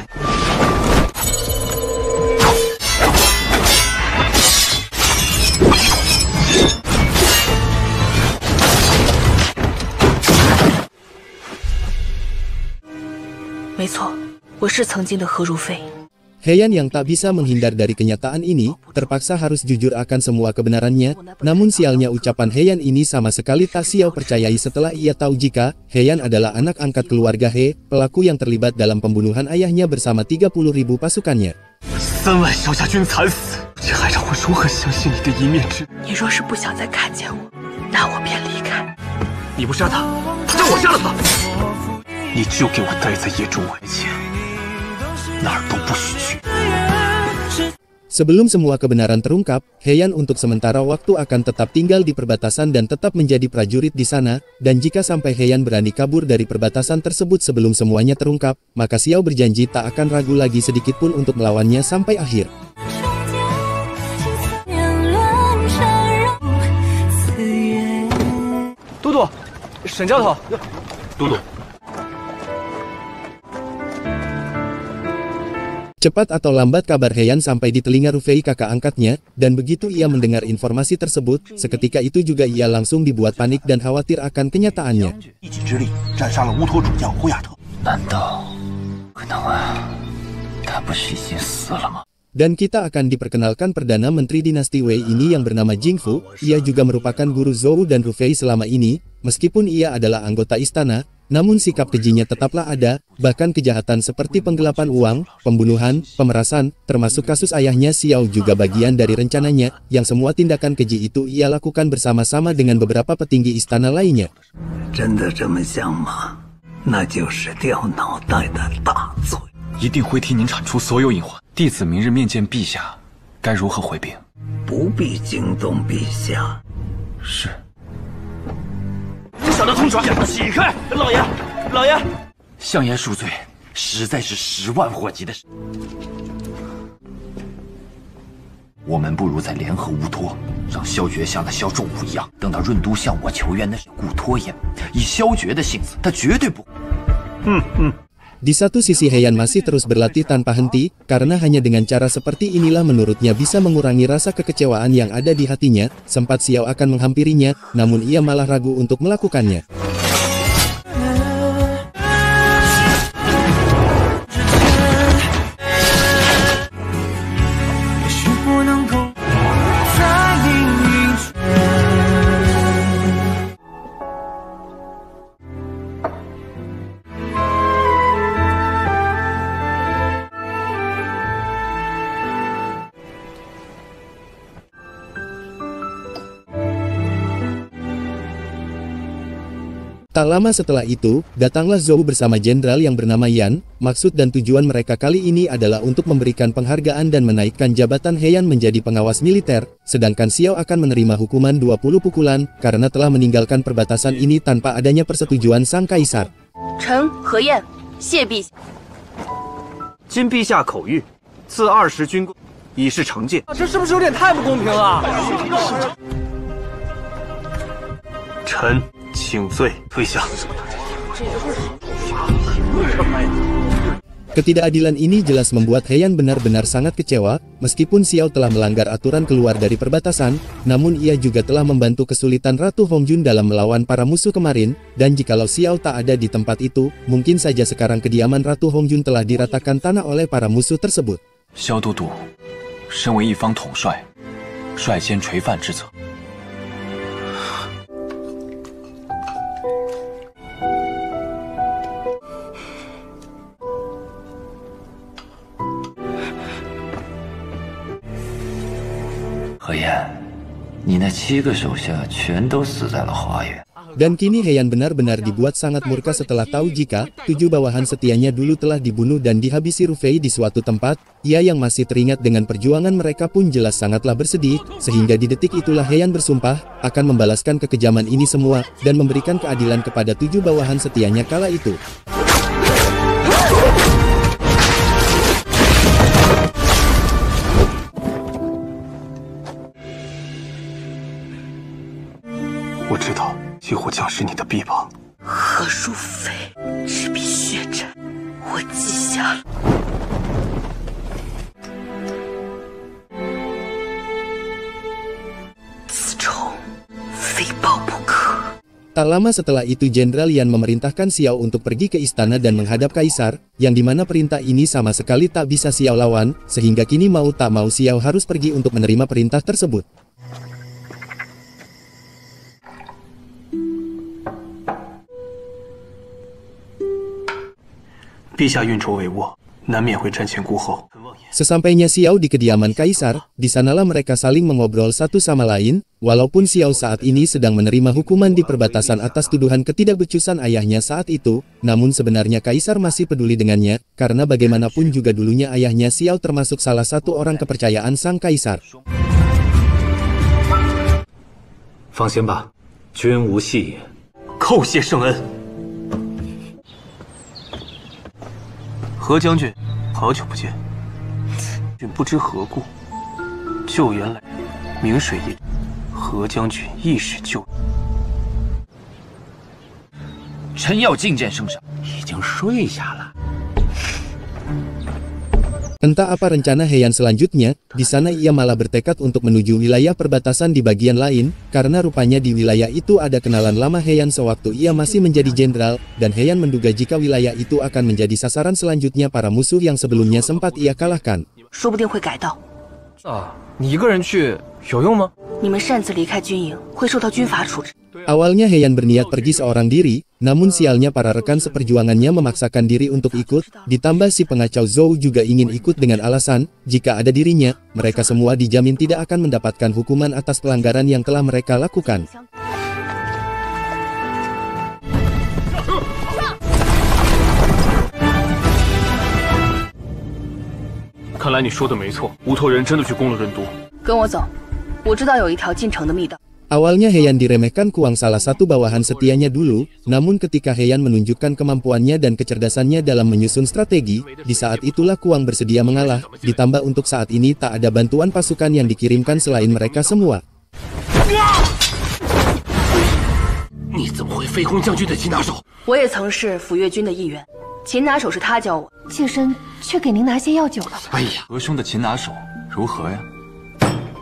没错，我是曾经的何如飞。 Heian yang tak bisa menghindar dari kenyataan ini, terpaksa harus jujur akan semua kebenarannya, namun sialnya ucapan Heian ini sama sekali tak Xiao percayai setelah ia tahu jika Heian adalah anak angkat keluarga He, pelaku yang terlibat dalam pembunuhan ayahnya bersama 30.000 pasukannya. 3万手下军惨死，这还让我如何相信你的一面之？你若是不想再看见我，那我便离开。你不杀他，让我杀了他！你就给我待在野中外前，哪儿都不许去。 Sebelum semua kebenaran terungkap, Heian untuk sementara waktu akan tetap tinggal di perbatasan dan tetap menjadi prajurit di sana, dan jika sampai Heian berani kabur dari perbatasan tersebut sebelum semuanya terungkap, maka Xiao berjanji tak akan ragu lagi sedikitpun untuk melawannya sampai akhir. 都督，沈教头，都督。 Cepat atau lambat kabar Heian sampai di telinga Rufei kakak angkatnya, dan begitu ia mendengar informasi tersebut, seketika itu juga ia langsung dibuat panik dan khawatir akan kenyataannya. Dan kita akan diperkenalkan Perdana Menteri Dinasti Wei ini yang bernama Jingfu, ia juga merupakan guru Zhou dan Rufei selama ini, meskipun ia adalah anggota istana, namun sikap kejinya tetaplah ada, bahkan kejahatan seperti penggelapan uang, pembunuhan, pemerasan, termasuk kasus ayahnya Xiao juga bagian dari rencananya, yang semua tindakan keji itu ia lakukan bersama-sama dengan beberapa petinggi istana lainnya. 一定会替您铲除所有隐患。弟子明日面见陛下，该如何回禀？不必惊动陛下。是。 这小的通传，起开！老爷，老爷，相爷恕罪，实在是10万火急的事。我们不如再联合乌托，让萧决像那萧仲武一样，等到闰都向我求援的时候，故拖延。以萧决的性子，他绝对不。Di satu sisi Heian masih terus berlatih tanpa henti, karena hanya dengan cara seperti inilah menurutnya bisa mengurangi rasa kekecewaan yang ada di hatinya. Sempat Xiao akan menghampirinya, namun ia malah ragu untuk melakukannya. Tak lama setelah itu, datanglah Zhou bersama jenderal yang bernama Yan. Maksud dan tujuan mereka kali ini adalah untuk memberikan penghargaan dan menaikkan jabatan Heian menjadi pengawas militer, sedangkan Xiao akan menerima hukuman 20 pukulan karena telah meninggalkan perbatasan ini tanpa adanya persetujuan sang kaisar. Chen He Yan,谢陛下。今陛下口谕，赐20军功，以示惩戒。这是不是有点太不公平了？臣。 请罪退下。Ketidakadilan ini jelas membuat Heian benar-benar sangat kecewa, meskipun Xiao telah melanggar aturan keluar dari perbatasan, namun ia juga telah membantu kesulitan Ratu Hongjun dalam melawan para musuh kemarin, dan jikalau Xiao tak ada di tempat itu, mungkin saja sekarang kediaman Ratu Hongjun telah diratakan tanah oleh para musuh tersebut. Xiao都督，身为一方统帅，率先垂范之责。 何燕，你那7个手下全都死在了花园。 Dan kini Heian benar-benar dibuat sangat murka setelah tahu jika 7 bawahan setianya dulu telah dibunuh dan dihabisi Rufei di suatu tempat. Ia yang masih teringat dengan perjuangan mereka pun jelas sangatlah bersedih, sehingga di detik itulah Heian bersumpah akan membalaskan kekejaman ini semua dan memberikan keadilan kepada 7 bawahan setianya kala itu. Aku tahu, 几乎将是你的臂膀。何如飞，这笔血债我记下了。此仇非报不可。Tak lama setelah itu Jenderal Yan memerintahkan Xiao untuk pergi ke istana dan menghadap Kaisar, yang dimana perintah ini sama sekali tak bisa Xiao lawan, sehingga kini mau tak mau Xiao harus pergi untuk menerima perintah tersebut. 陛下运筹帷幄，难免会瞻前顾后。 Sesampainya Xiao di kediaman Kaisar, di sanalah mereka saling mengobrol satu sama lain, walaupun Xiao saat ini sedang menerima hukuman di perbatasan atas tuduhan ketidakbecusan ayahnya saat itu, namun sebenarnya Kaisar masih peduli dengannya, karena bagaimanapun juga dulunya ayahnya Xiao termasuk salah satu orang kepercayaan sang Kaisar. 放心吧，君无戏也。叩谢圣恩。何将军，好久不见。君不知何故，救援来，明水一，何将军亦是救。臣要觐见圣上。已经睡下了。 Entah apa rencana Heian selanjutnya, di sana ia malah bertekad untuk menuju wilayah perbatasan di bagian lain, karena rupanya di wilayah itu ada kenalan lama Heian sewaktu ia masih menjadi jenderal, dan Heian menduga jika wilayah itu akan menjadi sasaran selanjutnya para musuh yang sebelumnya sempat ia kalahkan. 说不定会改道。你一个人去有用吗？你们擅自离开军营，会受到军法处置。 Awalnya Heian berniat pergi seorang diri, namun sialnya para rekan seperjuangannya memaksakan diri untuk ikut, ditambah si pengacau Zhou juga ingin ikut dengan alasan, jika ada dirinya, mereka semua dijamin tidak akan mendapatkan hukuman atas pelanggaran yang telah mereka lakukan. 看来你说的没错，无头人真的去攻了任都。跟我走，我知道有一条进城的密道。 Awalnya Heian diremehkan Kuang salah satu bawahan setianya dulu, namun ketika Heian menunjukkan kemampuannya dan kecerdasannya dalam menyusun strategi, di saat itulah Kuang bersedia mengalah, ditambah untuk saat ini tak ada bantuan pasukan yang dikirimkan selain mereka semua. 你怎么会飞鸿将军的擒拿手？我也曾是府乐军的一员，擒拿手是他教我。妾身去给您拿些药酒了。哎呀，何兄的擒拿手如何呀？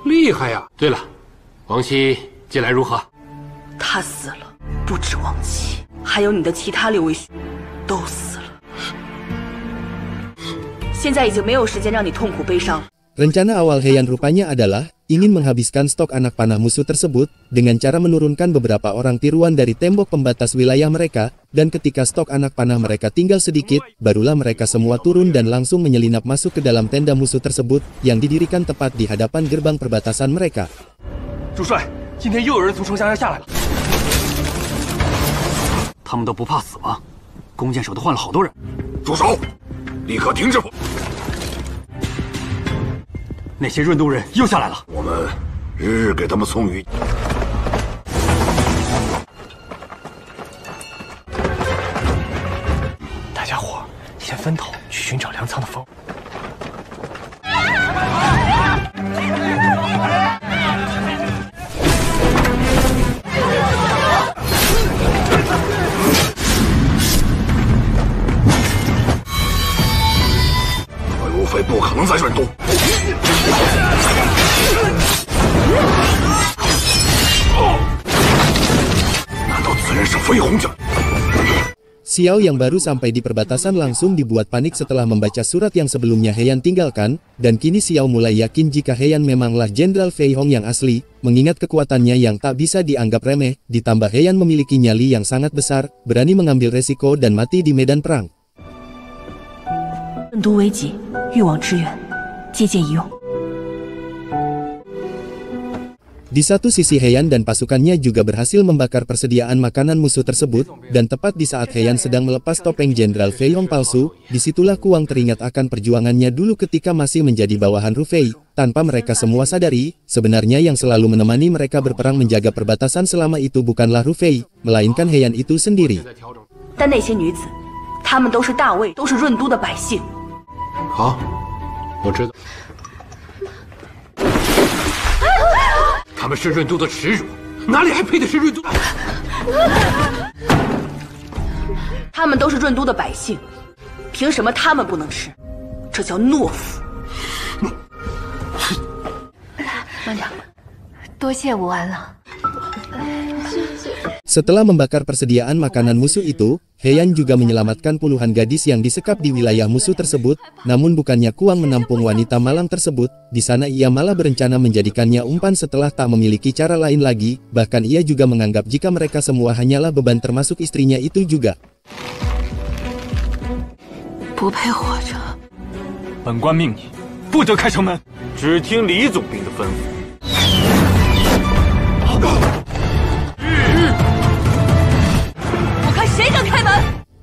厉害呀！对了，王妻近来如何？他死了，不止王妻，还有你的其他6位兄都死了。现在已经没有时间让你痛苦悲伤。 Rencana awal Heian rupanya adalah ingin menghabiskan stok anak panah musuh tersebut dengan cara menurunkan beberapa orang tiruan dari tembok pembatas wilayah mereka, dan ketika stok anak panah mereka tinggal sedikit, barulah mereka semua turun dan langsung menyelinap masuk ke dalam tenda musuh tersebut yang didirikan tepat di hadapan gerbang perbatasan mereka. 主帅，今天又有人从城墙上下来了。他们都不怕死吗？弓箭手都换了好多人。住手！立刻停止！ 那些润都人又下来了，我们日日给他们送鱼。大家伙先分头去寻找粮仓的风。如非不可能在润都。 Xiao yang baru sampai di perbatasan langsung dibuat panik setelah membaca surat yang sebelumnya Heian tinggalkan, dan kini Xiao mulai yakin jika Heian memanglah Jenderal Fei Hong yang asli, mengingat kekuatannya yang tak bisa dianggap remeh, ditambah Heian memiliki nyali yang sangat besar, berani mengambil resiko dan mati di medan perang. 任都危急，欲往支援，借鉴一用。 Di satu sisi Heian dan pasukannya juga berhasil membakar persediaan makanan musuh tersebut, dan tepat di saat Heian sedang melepas topeng Jenderal Fei Hong palsu, disitulah Kuang teringat akan perjuangannya dulu ketika masih menjadi bawahan Ru Fei. Tanpa mereka semua sadari, sebenarnya yang selalu menemani mereka berperang menjaga perbatasan selama itu bukanlah Ru Fei, melainkan Heian itu sendiri. 但那些女子，她们都是大魏，都是润都的百姓。好，我知道。 他们是润都的耻辱，哪里还配的是润都？他们都是润都的百姓，凭什么他们不能吃？这叫懦夫！慢点，多谢武安了。谢谢。Setelah membakar persediaan makanan musuh itu, Heian juga menyelamatkan puluhan gadis yang disekap di wilayah musuh tersebut. Namun bukannya Kuang menampung wanita malang tersebut, di sana ia malah berencana menjadikannya umpan setelah tak memiliki cara lain lagi. Bahkan ia juga menganggap jika mereka semua hanyalah beban termasuk istrinya itu juga. 不配活着。本官命你不得开城门，只听李总兵的吩咐。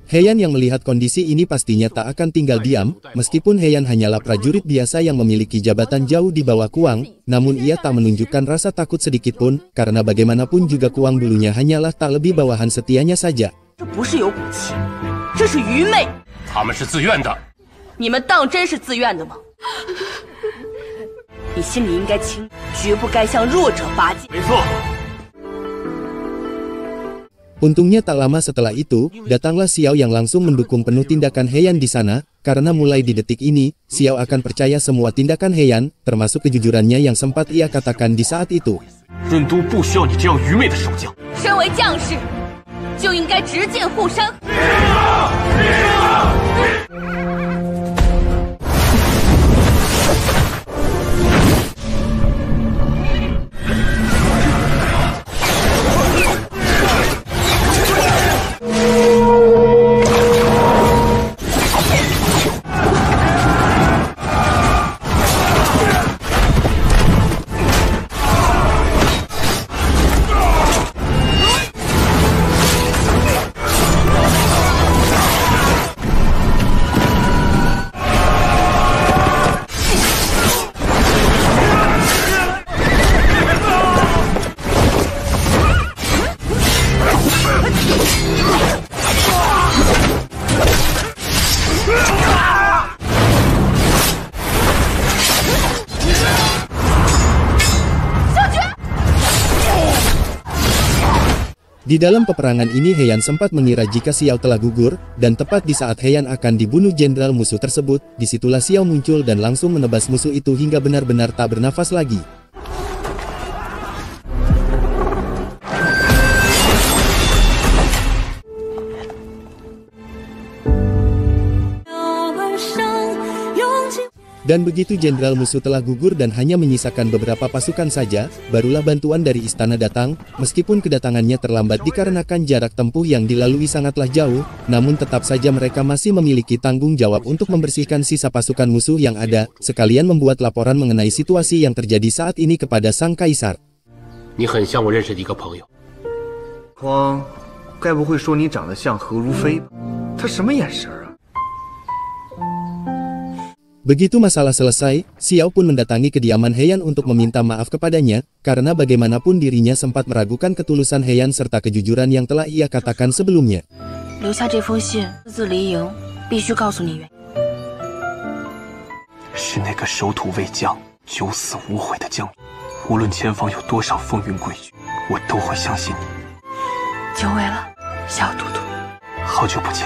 Heian yang melihat kondisi ini pastinya tak akan tinggal diam, meskipun Heian hanyalah prajurit biasa yang memiliki jabatan jauh di bawah Kuang, namun ia tak menunjukkan rasa takut sedikit pun, karena bagaimanapun juga Kuang dulunya hanyalah tak lebih bawahan setianya saja. 这不是有骨气，这是愚昧。他们是自愿的。你们当真是自愿的吗？你心里应该清，绝不该向弱者巴结。没错。 Untungnya tak lama setelah itu, datanglah Xiao yang langsung mendukung penuh tindakan Heian di sana, karena mulai di detik ini, Xiao akan percaya semua tindakan Heian, termasuk kejujurannya yang sempat ia katakan di saat itu. 润都不需要你这样愚昧的守将。身为将士，就应该直剑护山。 Di dalam peperangan ini Heian sempat mengira jika Xiao telah gugur, dan tepat di saat Heian akan dibunuh jenderal musuh tersebut, disitulah Xiao muncul dan langsung menebas musuh itu hingga benar-benar tak bernafas lagi. Dan begitu jenderal musuh telah gugur dan hanya menyisakan beberapa pasukan saja, barulah bantuan dari istana datang. Meskipun kedatangannya terlambat dikarenakan jarak tempuh yang dilalui sangatlah jauh, namun tetap saja mereka masih memiliki tanggung jawab untuk membersihkan sisa pasukan musuh yang ada, sekalian membuat laporan mengenai situasi yang terjadi saat ini kepada sang kaisar. 你很像我认识的一个朋友。匡，该不会说你长得像何如飞吧？他什么眼神啊？ Begitu masalah selesai, Xiao pun mendatangi kediaman Heian untuk meminta maaf kepadanya, karena bagaimanapun dirinya sempat meragukan ketulusan Heian serta kejujuran yang telah ia katakan sebelumnya. 留下这封信，私自离营，必须告诉你原因。是那个守土为将、九死无悔的将军，无论前方有多少风云诡谲，我都会相信你。久违了，小图图。好久不见。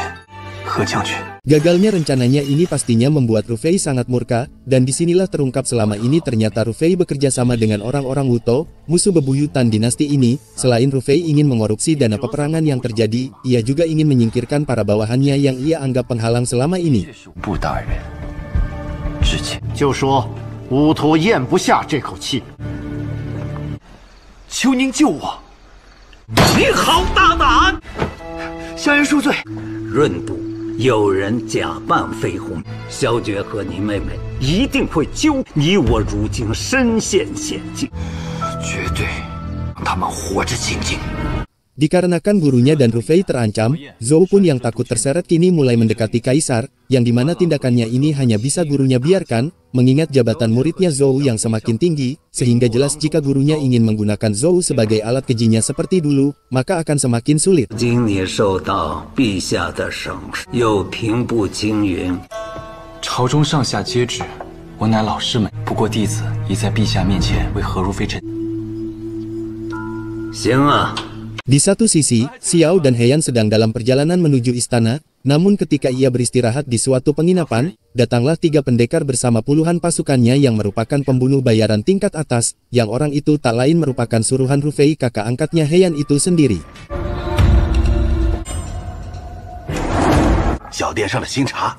何将军. Gagalnya rencananya ini pastinya membuat Rufei sangat murka, dan disinilah terungkap selama ini ternyata Rufei bekerja sama dengan orang-orang Wuto, musuh bebuyutan dinasti ini. Selain Rufei ingin mengorupsi dana peperangan yang terjadi, ia juga ingin menyingkirkan para bawahannya yang ia anggap penghalang selama ini. 就说乌托咽不下这口气。求您救我！你好大胆！萧炎恕罪。润都。 有人假扮绯红，萧绝和你妹妹一定会救你。我如今身陷险境，绝对让他们活着清净。 Dikarenakan gurunya dan Rufei terancam, Zhou pun yang takut terseret kini mulai mendekati kaisar, yang dimana tindakannya ini hanya bisa gurunya biarkan, mengingat jabatan muridnya Zhou yang semakin tinggi, sehingga jelas jika gurunya ingin menggunakan Zhou sebagai alat kejinya seperti dulu, maka akan semakin sulit. 今你受到陛下的赏识，又平步青云，朝中上下皆知，我乃老师们，不过弟子已在陛下面前为何如妃陈。行啊。 Di satu sisi, Xiao dan Heian sedang dalam perjalanan menuju istana, namun ketika ia beristirahat di suatu penginapan, datanglah 3 pendekar bersama puluhan pasukannya yang merupakan pembunuh bayaran tingkat atas, yang orang itu tak lain merupakan suruhan Rufei kakak angkatnya Heian itu sendiri. 小店上的新茶。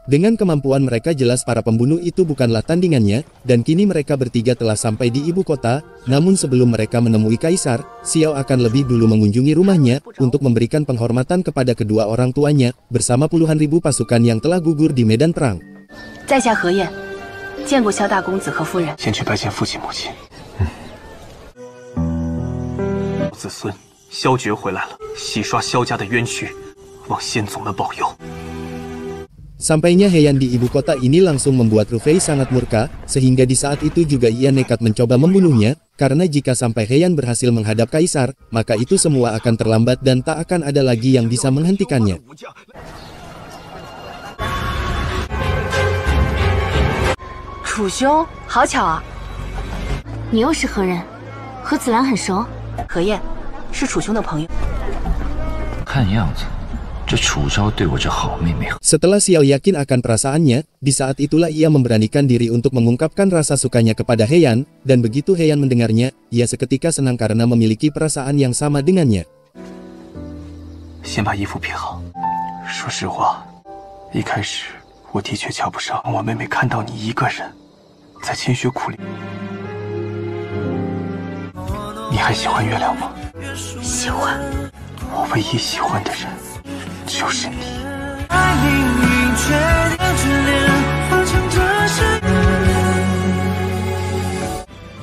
Dengan kemampuan mereka jelas para pembunuh itu bukanlah tandingannya, dan kini mereka bertiga telah sampai di ibu kota, namun sebelum mereka menemui Kaisar, Xiao akan lebih dulu mengunjungi rumahnya, untuk memberikan penghormatan kepada kedua orang tuanya, bersama puluhan ribu pasukan yang telah gugur di medan perang. 在下何晏，见过萧大公子和夫人。先去拜见父亲母亲。子孙萧爵回来了，洗刷萧家的冤屈，望先总们保佑。 Sampainya Heian di ibu kota ini langsung membuat Rufei sangat murka, sehingga di saat itu juga ia nekat mencoba membunuhnya, karena jika sampai Heian berhasil menghadap Kaisar, maka itu semua akan terlambat dan tak akan ada lagi yang bisa menghentikannya. 楚兄，好巧啊！你又是何人？和子兰很熟？何晏，是楚兄的朋友。看样子。 这楚昭对我这好妹妹。 Setelah Xiao yakin akan perasaannya, di saat itulah ia memberanikan diri untuk mengungkapkan rasa sukanya kepada Heian, dan begitu Heian mendengarnya, ia seketika senang karena memiliki perasaan yang sama dengannya. 先把衣服披好。说实话，一开始我的确瞧不上我妹妹看到你一个人在勤学苦练。你还喜欢月亮吗？喜欢。我唯一喜欢的人。 就是你。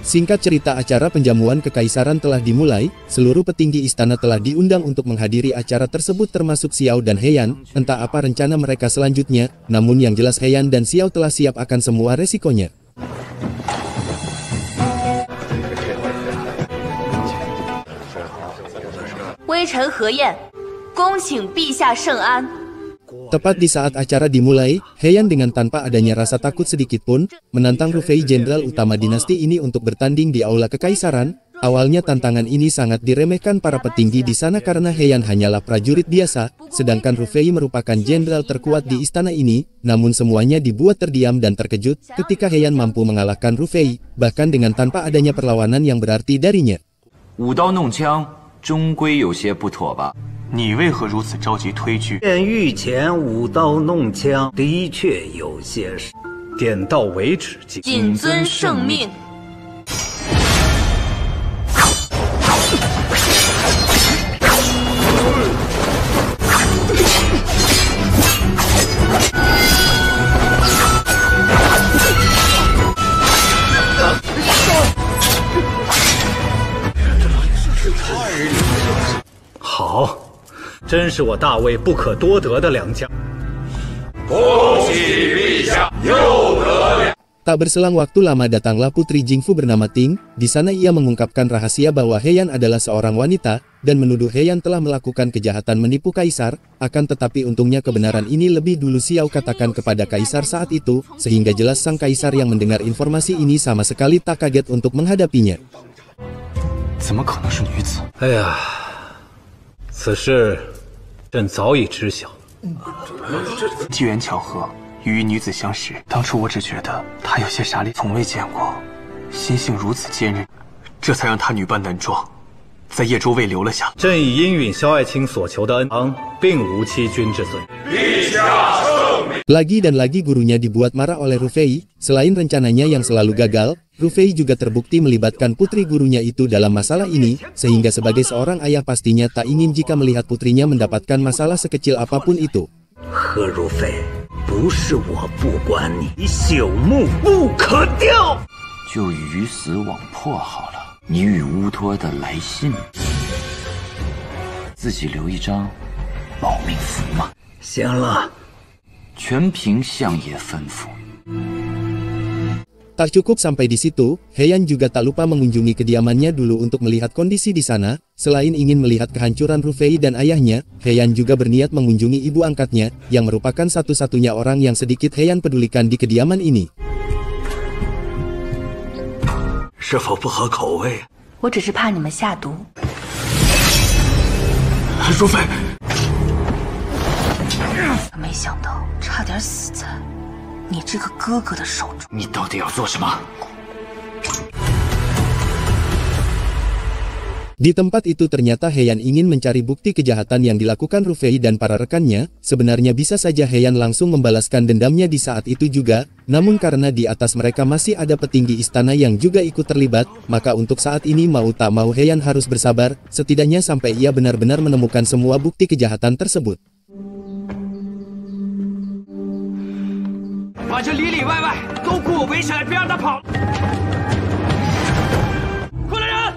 Singkat cerita, acara penjamuan kekaisaran telah dimulai, seluruh petinggi istana telah diundang untuk menghadiri acara tersebut termasuk Xiao dan Heian, entah apa rencana mereka selanjutnya, namun yang jelas Heian dan Xiao telah siap akan semua resikonya. 微臣何晏。 恭请陛下圣安。 Tepat di saat acara dimulai, Heian dengan tanpa adanya rasa takut sedikit pun, menantang Rufei jenderal utama dinasti ini untuk bertanding di aula kekaisaran. Awalnya tantangan ini sangat diremehkan para petinggi di sana karena Heian hanyalah prajurit biasa, sedangkan Rufei merupakan jenderal terkuat di istana ini, namun semuanya dibuat terdiam dan terkejut ketika Heian mampu mengalahkan Rufei, bahkan dengan tanpa adanya perlawanan yang berarti darinya. 舞刀弄枪，终归有些不妥吧？ 你为何如此着急推举？御前舞刀弄枪，的确有些事。点到为止，谨遵圣命。好。 真是我大魏不可多得的良将。恭喜陛下又得良。 Tak berselang waktu lama datanglah putri Jingfu bernama Ting. Di sana ia mengungkapkan rahasia bahwa Heian adalah seorang wanita, dan menuduh Heian telah melakukan kejahatan menipu Kaisar. Akan tetapi untungnya kebenaran ini lebih dulu Xiao katakan kepada Kaisar saat itu, sehingga jelas sang Kaisar yang mendengar informasi ini sama sekali tak kaget untuk menghadapinya. 怎么可能是女子？哎呀，此事。 朕早已知晓。机缘巧合，与女子相识。当初我只觉得她有些傻脸，从未见过心性如此坚韧，这才让她女扮男装，在叶州卫留了下。朕已应允萧爱卿所求的恩偿，并无欺君之罪。陛下圣明。 Lagi dan lagi gurunya dibuat marah oleh Rufei. Selain rencananya yang selalu gagal, Rufei juga terbukti melibatkan putri gurunya itu dalam masalah ini, sehingga sebagai seorang ayah pastinya tak ingin jika melihat putrinya mendapatkan masalah sekecil apapun itu. 何如妃，不是我不管你，朽木不可雕。就鱼死网破好了。你与乌托的来信，自己留一张保命符吗？行了，全凭相爷吩咐。Tak cukup sampai di situ, Heian juga tak lupa mengunjungi kediamannya dulu untuk melihat kondisi di sana. Selain ingin melihat kehancuran Rufei dan ayahnya, Heian juga berniat mengunjungi ibu angkatnya, yang merupakan satu-satunya orang yang sedikit Heian pedulikan di kediaman ini. 是否不合口味？我只是怕你们下毒。如飞，没想到差点死在你这个哥哥的手中。你到底要做什么？ Di tempat itu ternyata Heian ingin mencari bukti kejahatan yang dilakukan Rufei dan para rekannya. Sebenarnya bisa saja Heian langsung membalaskan dendamnya di saat itu juga, namun karena di atas mereka masih ada petinggi istana yang juga ikut terlibat, maka untuk saat ini mau tak mau Heian harus bersabar, setidaknya sampai ia benar-benar menemukan semua bukti kejahatan tersebut. 把这里里外外都给我围起来，别让他跑！快来人，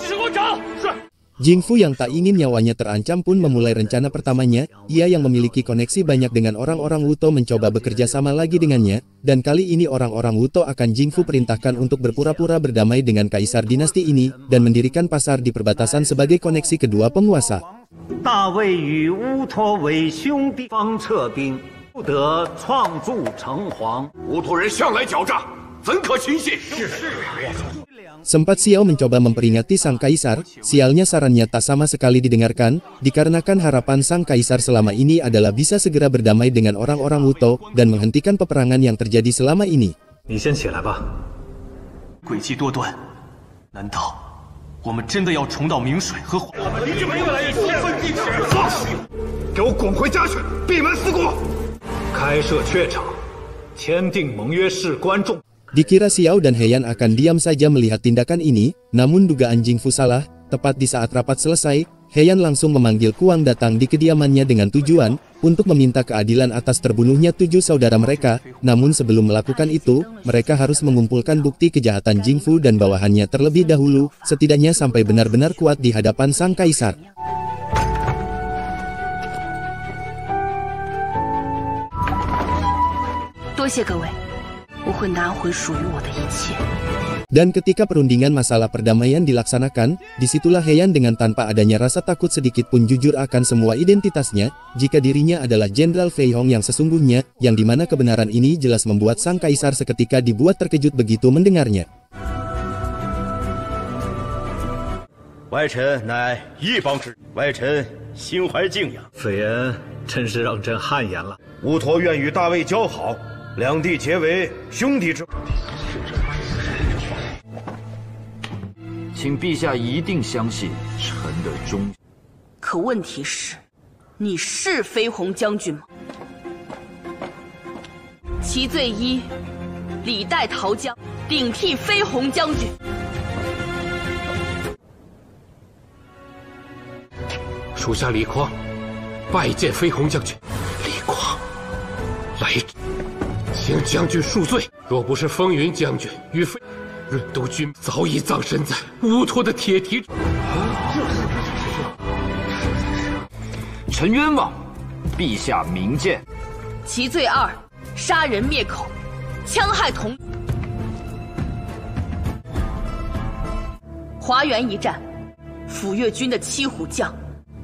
及时给我找！是。 Jingfu yang tak ingin nyawanya terancam pun memulai rencana pertamanya. Ia yang memiliki koneksi banyak dengan orang-orang Wuto mencoba bekerja sama lagi dengannya, dan kali ini orang-orang Wuto akan Jingfu perintahkan untuk berpura-pura berdamai dengan kaisar dinasti ini, dan mendirikan pasar di perbatasan sebagai koneksi kedua penguasa. 大卫与乌托为兄弟，方撤兵，不得创筑城隍。乌托人向来狡诈，怎可轻信？是。 Sempat Xiao mencoba memperingati sang kaisar, sialnya sarannya tak sama sekali didengarkan, dikarenakan harapan sang kaisar selama ini adalah bisa segera berdamai dengan orang-orang Wuto dan menghentikan peperangan yang terjadi selama ini. 你先起来吧。诡计多端，难道我们真的要重蹈明水和？你这么越来越兴奋地址，放肆！给我滚回家去，闭门思过。开设榷场，签订盟约事关众。 Dikira Xiao dan Heian akan diam saja melihat tindakan ini, namun dugaan Jingfu salah. Tepat di saat rapat selesai, Heian langsung memanggil Kuang datang di kediamannya dengan tujuan untuk meminta keadilan atas terbunuhnya 7 saudara mereka. Namun sebelum melakukan itu, mereka harus mengumpulkan bukti kejahatan Jingfu dan bawahannya terlebih dahulu, setidaknya sampai benar-benar kuat di hadapan sang kaisar. Dan ketika perundingan masalah perdamaian dilaksanakan, disitulah Heian dengan tanpa adanya rasa takut sedikit pun jujur akan semua identitasnya, jika dirinya adalah Jenderal Fei Hong yang sesungguhnya, yang dimana kebenaran ini jelas membuat sang kaisar seketika dibuat terkejut begitu mendengarnya. 外臣乃一邦之人，外臣心怀敬仰。此言真是让朕汗颜了。乌托愿与大魏交好，两地结为兄弟之。请陛下一定相信臣的忠。可问题是，你是飞鸿将军吗？其罪一，李代逃江，顶替飞鸿将军。 属下李匡拜见飞鸿将军。李匡，来，请将军恕罪。若不是风云将军与飞润都军早已葬身在乌托的铁蹄。臣冤枉，陛下明鉴。其罪二，杀人灭口，戕害同。华原一战，抚越军的七虎将。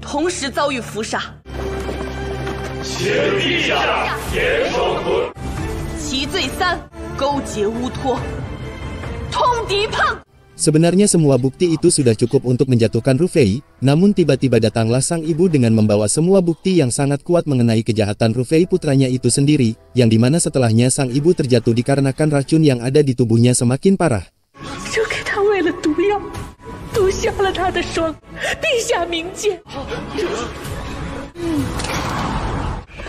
同时遭遇伏杀，请陛下严惩不。其罪三，勾结乌托，通敌叛。 Sebenarnya semua bukti itu sudah cukup untuk menjatuhkan Rufei, namun tiba-tiba datanglah sang ibu dengan membawa semua bukti yang sangat kuat mengenai kejahatan Rufei putranya itu sendiri, yang dimana setelahnya sang ibu terjatuh dikarenakan racun yang ada di tubuhnya semakin parah. 就给他喂了毒药。 毒瞎了他的双，陛下明鉴。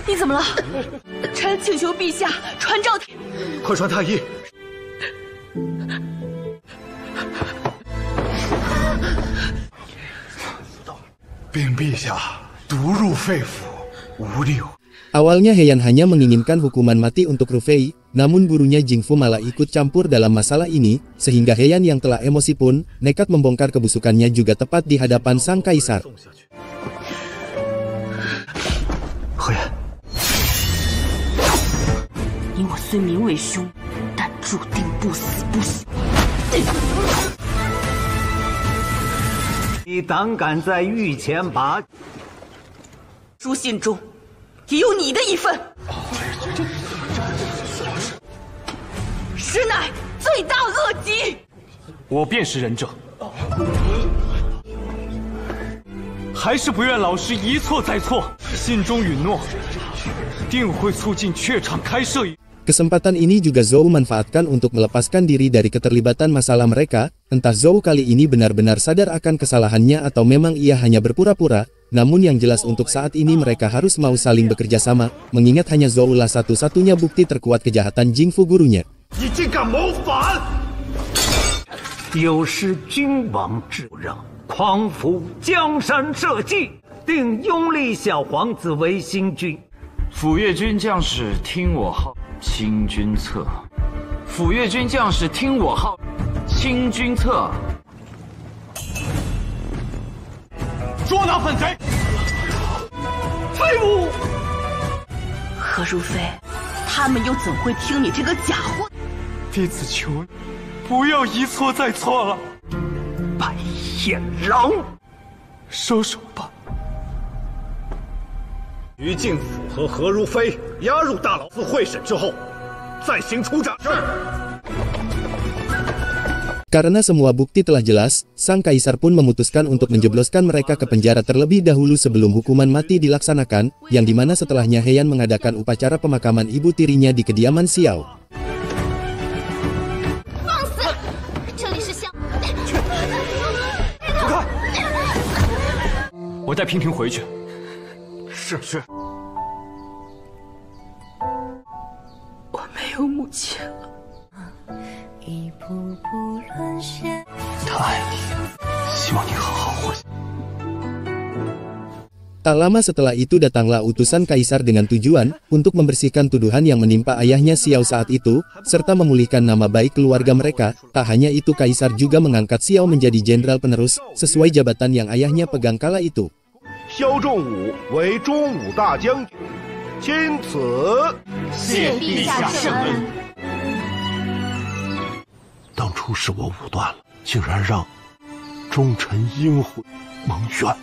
你怎么了？臣请求陛下传诏帖。快传太医。禀陛下，毒入肺腑，无力。 Awalnya Heian hanya menginginkan hukuman mati untuk Rufei, namun gurunya Jingfu malah ikut campur dalam masalah ini, sehingga Heian yang telah emosi pun nekat membongkar kebusukannya juga tepat di hadapan sang kaisar. 你我虽名为兄，但注定不死不休。你胆敢在御前拔？书信中也有你的一份。实乃罪大恶极。我便是忍者，还是不愿老师一错再错。信中允诺，定会促进雀场开设。 Kesempatan ini juga Zhou manfaatkan untuk melepaskan diri dari keterlibatan masalah mereka. Entah Zhou kali ini benar-benar sadar akan kesalahannya atau memang ia hanya berpura-pura. Namun yang jelas untuk saat ini mereka harus mau saling bekerja sama, mengingat hanya Zhou lah satu-satunya bukti terkuat kejahatan Jingfu gurunya. 你竟敢谋反！有失君王之让，匡扶江山社稷，定拥立小皇子为新君。府岳军将士听我号，清君侧。府岳军将士听我号，清君侧。捉拿反贼！废物！何如飞，他们又怎会听你这个假货？ 弟子求你，不要一错再错了。白眼狼，收手吧。于禁府和何如飞押入大老寺会审之后，再行处斩。是。 Karena semua bukti telah jelas, sang kaisar pun memutuskan untuk menjebloskan mereka ke penjara terlebih dahulu sebelum hukuman mati dilaksanakan, yang dimana setelahnya Heian mengadakan upacara pemakaman ibu tirinya di kediaman Xiao. 我带娉婷回去。是。我没有母亲了。他爱你，希望你好好活下。 Tak lama setelah itu datanglah utusan kaisar dengan tujuan untuk membersihkan tuduhan yang menimpa ayahnya Xiao saat itu, serta memulihkan nama baik keluarga mereka. Tak hanya itu, kaisar juga mengangkat Xiao menjadi jenderal penerus, sesuai jabatan yang ayahnya pegang kala itu. 萧仲武为中武大将军，钦此。谢陛下圣恩。当初是我武断了，竟然让忠臣英魂蒙冤。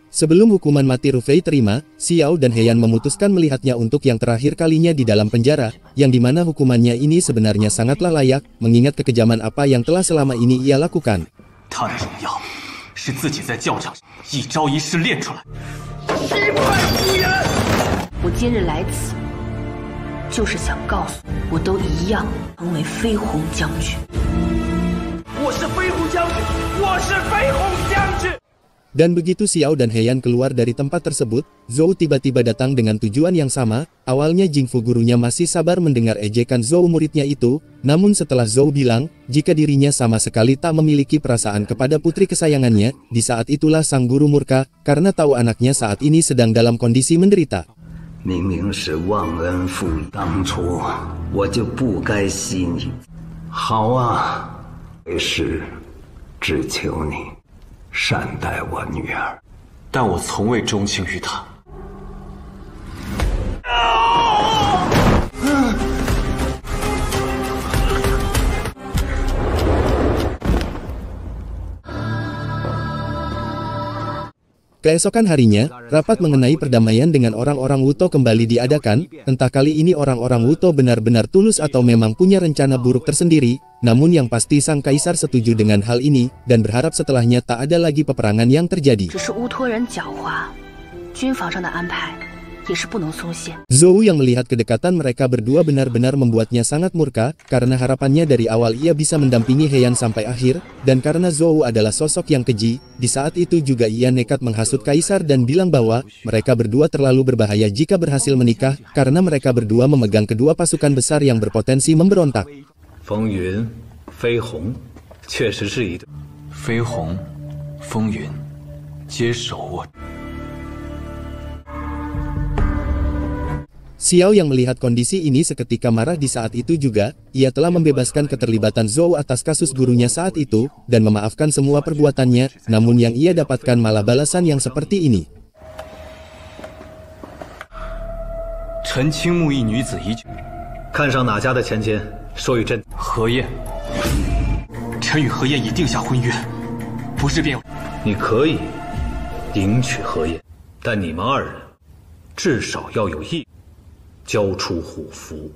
Sebelum hukuman mati Rufei terima, Xiao dan Heian memutuskan melihatnya untuk yang terakhir kalinya di dalam penjara, yang dimana hukumannya ini sebenarnya sangatlah layak, mengingat kekejaman apa yang telah selama ini ia lakukan. 他的荣耀是自己在教场上一招一式练出来。失败无言。我今日来此，就是想告诉你，我都一样成为飞鸿将军。我是飞鸿将军，我是飞鸿将军。 Dan begitu Xiao dan Heian keluar dari tempat tersebut, Zhou tiba-tiba datang dengan tujuan yang sama. Awalnya Jingfu gurunya masih sabar mendengar ejekan Zhou muridnya itu, namun setelah Zhou bilang, jika dirinya sama sekali tak memiliki perasaan kepada putri kesayangannya, di saat itulah sang guru murka, karena tahu anaknya saat ini sedang dalam kondisi menderita. 明明是忘恩负义，当初我就不该惜你。好啊，为师只求你。 善待我女儿，但我从未钟情于她。Keesokan harinya, rapat mengenai perdamaian dengan orang-orang Wuto kembali diadakan. Entah kali ini orang-orang Wuto benar-benar tulus atau memang punya rencana buruk tersendiri. Namun yang pasti sang kaisar setuju dengan hal ini dan berharap setelahnya tak ada lagi peperangan yang terjadi. Zhou yang melihat kedekatan mereka berdua benar-benar membuatnya sangat murka, karena harapannya dari awal ia bisa mendampingi Heian sampai akhir, dan karena Zhou adalah sosok yang keji, di saat itu juga ia nekat menghasut kaisar dan bilang bahwa mereka berdua terlalu berbahaya jika berhasil menikah, karena mereka berdua memegang kedua pasukan besar yang berpotensi memberontak. 风云、飞鸿，确实是一对。飞鸿、风云，皆手握。 Xiao yang melihat kondisi ini seketika marah di saat itu juga, ia telah membebaskan keterlibatan Zhou atas kasus gurunya saat itu, dan memaafkan semua perbuatannya, namun yang ia dapatkan malah balasan yang seperti ini. 臣倾慕一女子已久，看上哪家的钱钱，说与朕。何晏，臣与何晏已定下婚约，不是便。你可以迎娶何晏，但你们二人至少要有一交出虎符。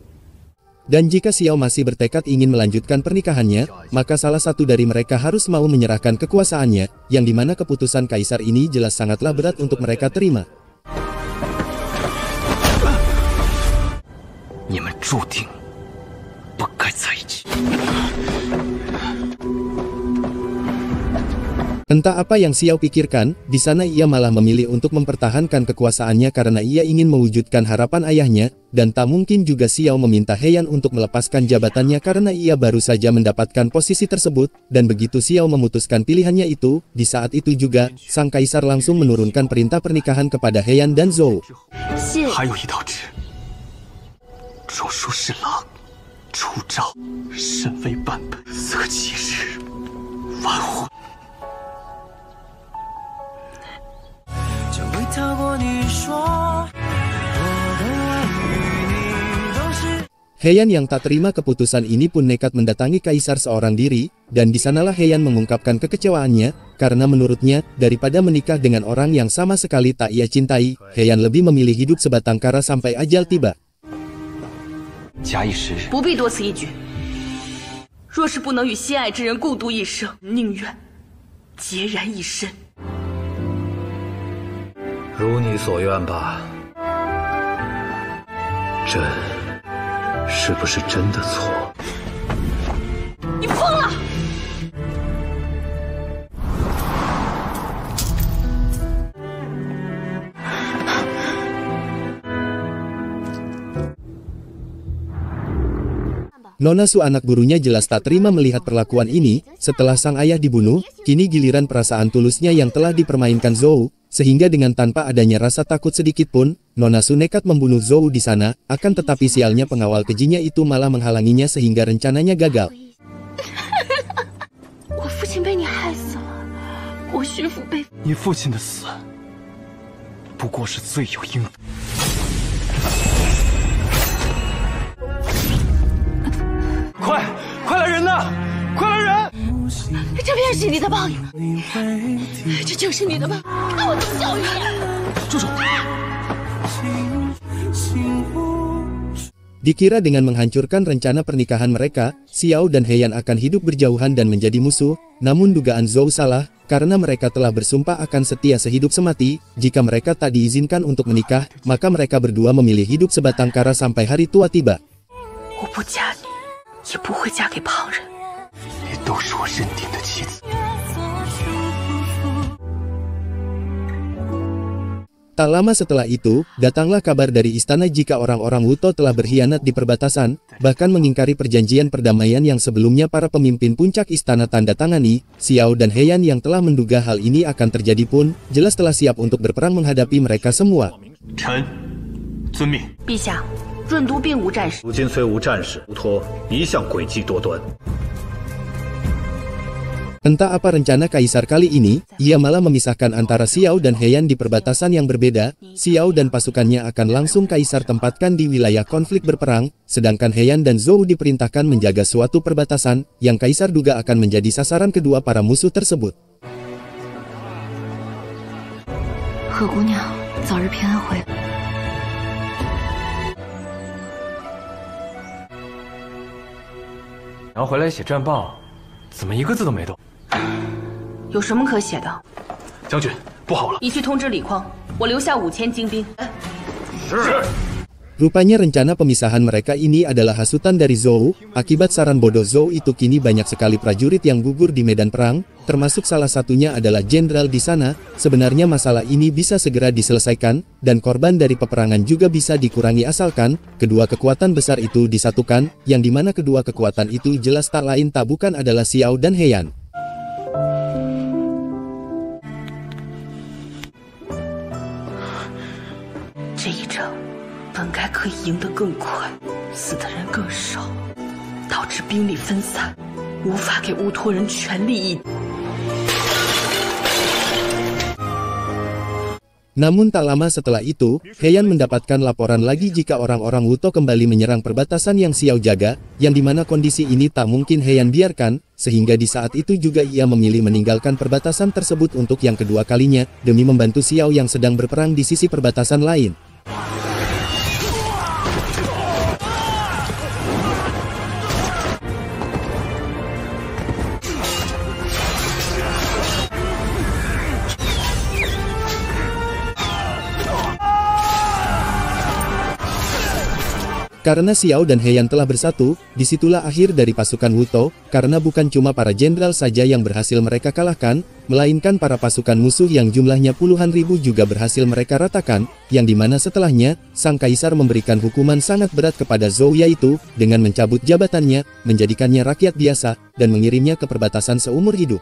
Dan jika Xiao masih bertekad ingin melanjutkan pernikahannya, maka salah satu dari mereka harus mau menyerahkan kekuasaannya, yang dimana keputusan kaisar ini jelas sangatlah berat untuk mereka terima. 你们注定不该在一起。 Entah apa yang Xiao pikirkan, di sana ia malah memilih untuk mempertahankan kekuasaannya karena ia ingin mewujudkan harapan ayahnya, dan tak mungkin juga Xiao meminta Heian untuk melepaskan jabatannya karena ia baru saja mendapatkan posisi tersebut, dan begitu Xiao memutuskan pilihannya itu, di saat itu juga, sang kaisar langsung menurunkan perintah pernikahan kepada Heian dan Zhou. 还有一道旨，中书侍郎出诏，身为版本，择吉日完婚。 Heian yang tak terima keputusan ini pun nekat mendatangi kaisar seorang diri, dan di sanalah Heian mengungkapkan kekecewaannya, karena menurutnya, daripada menikah dengan orang yang sama sekali tak ia cintai, Heian lebih memilih hidup sebatang kara sampai ajal tiba. 假以时日，不必多此一举。若是不能与心爱之人共度一生，宁愿孑然一身。 如你所愿吧。朕是不是真的错？你疯了！ Nona Su anak gurunya jelas tak terima melihat perlakuan ini, setelah sang ayah dibunuh, kini giliran perasaan tulusnya yang telah dipermainkan Zhou, sehingga dengan tanpa adanya rasa takut sedikit pun, Nona Su nekat membunuh Zhou di sana, akan tetapi sialnya pengawal kejinya itu malah menghalanginya sehingga rencananya gagal. 我父亲被你害死了，我岳父被……你父亲的死，不过是罪有应得。 快来人呐！快来人！这便是你的报应，这就是你的报应！看我怎么教育你！住手！ Dikira dengan menghancurkan rencana pernikahan mereka, Xiao dan Heian akan hidup berjauhan dan menjadi musuh, namun dugaan Zhou salah, karena mereka telah bersumpah akan setia sehidup semati, jika mereka tak diizinkan untuk menikah, maka mereka berdua memilih hidup sebatang kara sampai hari tua tiba. 我不嫁你，也不会嫁给旁人。你都是我认定的妻子。 Tak lama setelah itu, datanglah kabar dari istana jika orang-orang Wuto telah berkhianat di perbatasan, bahkan mengingkari perjanjian perdamaian yang sebelumnya para pemimpin puncak istana tanda tangani. Xiao dan Heian yang telah menduga hal ini akan terjadi pun, jelas telah siap untuk berperang menghadapi mereka semua. 臣遵命。陛下，闰都并无战事。如今虽无战事，乌托一向诡计多端。 Entah apa rencana kaisar kali ini, ia malah memisahkan antara Xiao dan Heian di perbatasan yang berbeda. Xiao dan pasukannya akan langsung kaisar tempatkan di wilayah konflik berperang, sedangkan Heian dan Zhou diperintahkan menjaga suatu perbatasan, yang kaisar duga akan menjadi sasaran kedua para musuh tersebut. 贺姑娘，早日平安回来。然后回来写战报，怎么一个字都没动？ 有什么可写的？将军，不好了！你去通知李匡，我留下5000精兵。是。 Rupanya rencana pemisahan mereka ini adalah hasutan dari Zhou. Akibat saran bodoh Zhou itu kini banyak sekali prajurit yang gugur di medan perang, termasuk salah satunya adalah jenderal di sana. Sebenarnya masalah ini bisa segera diselesaikan, dan korban dari peperangan juga bisa dikurangi asalkan kedua kekuatan besar itu disatukan, yang dimana kedua kekuatan itu jelas tak lain tak bukan adalah Xiao dan Heian. 这一仗本该可以赢得更快，死的人更少，导致兵力分散，无法给乌托人全力一。Namun tak lama setelah itu, Heian mendapatkan laporan lagi jika orang-orang Wuto kembali menyerang perbatasan yang Xiao jaga, yang dimana kondisi ini tak mungkin Heian biarkan, sehingga di saat itu juga ia memilih meninggalkan perbatasan tersebut untuk yang kedua kalinya, demi membantu Xiao yang sedang berperang di sisi perbatasan lain. Karena Xiao dan Heian telah bersatu, disitulah akhir dari pasukan Wuto, karena bukan cuma para jenderal saja yang berhasil mereka kalahkan, melainkan para pasukan musuh yang jumlahnya puluhan ribu juga berhasil mereka ratakan, yang dimana setelahnya, sang kaisar memberikan hukuman sangat berat kepada Zhou yaitu, dengan mencabut jabatannya, menjadikannya rakyat biasa, dan mengirimnya ke perbatasan seumur hidup.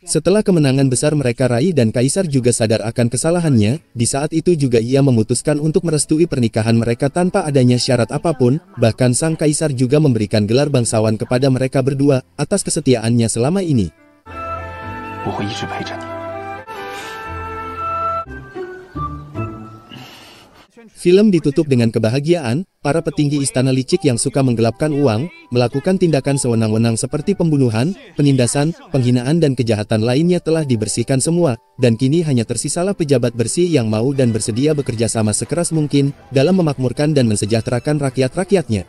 Setelah kemenangan besar mereka raih dan kaisar juga sadar akan kesalahannya, di saat itu juga ia memutuskan untuk merestui pernikahan mereka tanpa adanya syarat apapun, bahkan sang kaisar juga memberikan gelar bangsawan kepada mereka berdua, atas kesetiaannya selama ini. Film ditutup dengan kebahagiaan, para petinggi istana licik yang suka menggelapkan uang, melakukan tindakan sewenang-wenang seperti pembunuhan, penindasan, penghinaan dan kejahatan lainnya telah dibersihkan semua, dan kini hanya tersisalah pejabat bersih yang mau dan bersedia bekerja sama sekeras mungkin, dalam memakmurkan dan mensejahterakan rakyat-rakyatnya.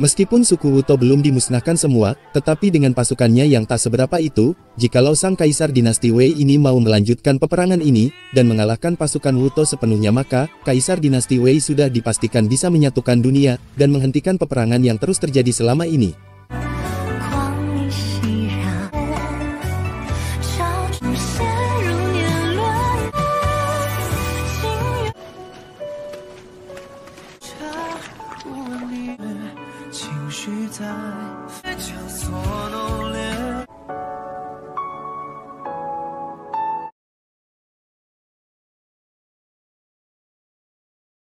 Meskipun suku Wuto belum dimusnahkan semua, tetapi dengan pasukannya yang tak seberapa itu, jikalau sang kaisar dinasti Wei ini mau melanjutkan peperangan ini, dan mengalahkan pasukan Wuto sepenuhnya maka, kaisar dinasti Wei sudah dipastikan bisa menyatukan dunia, dan menghentikan peperangan yang terus terjadi selama ini.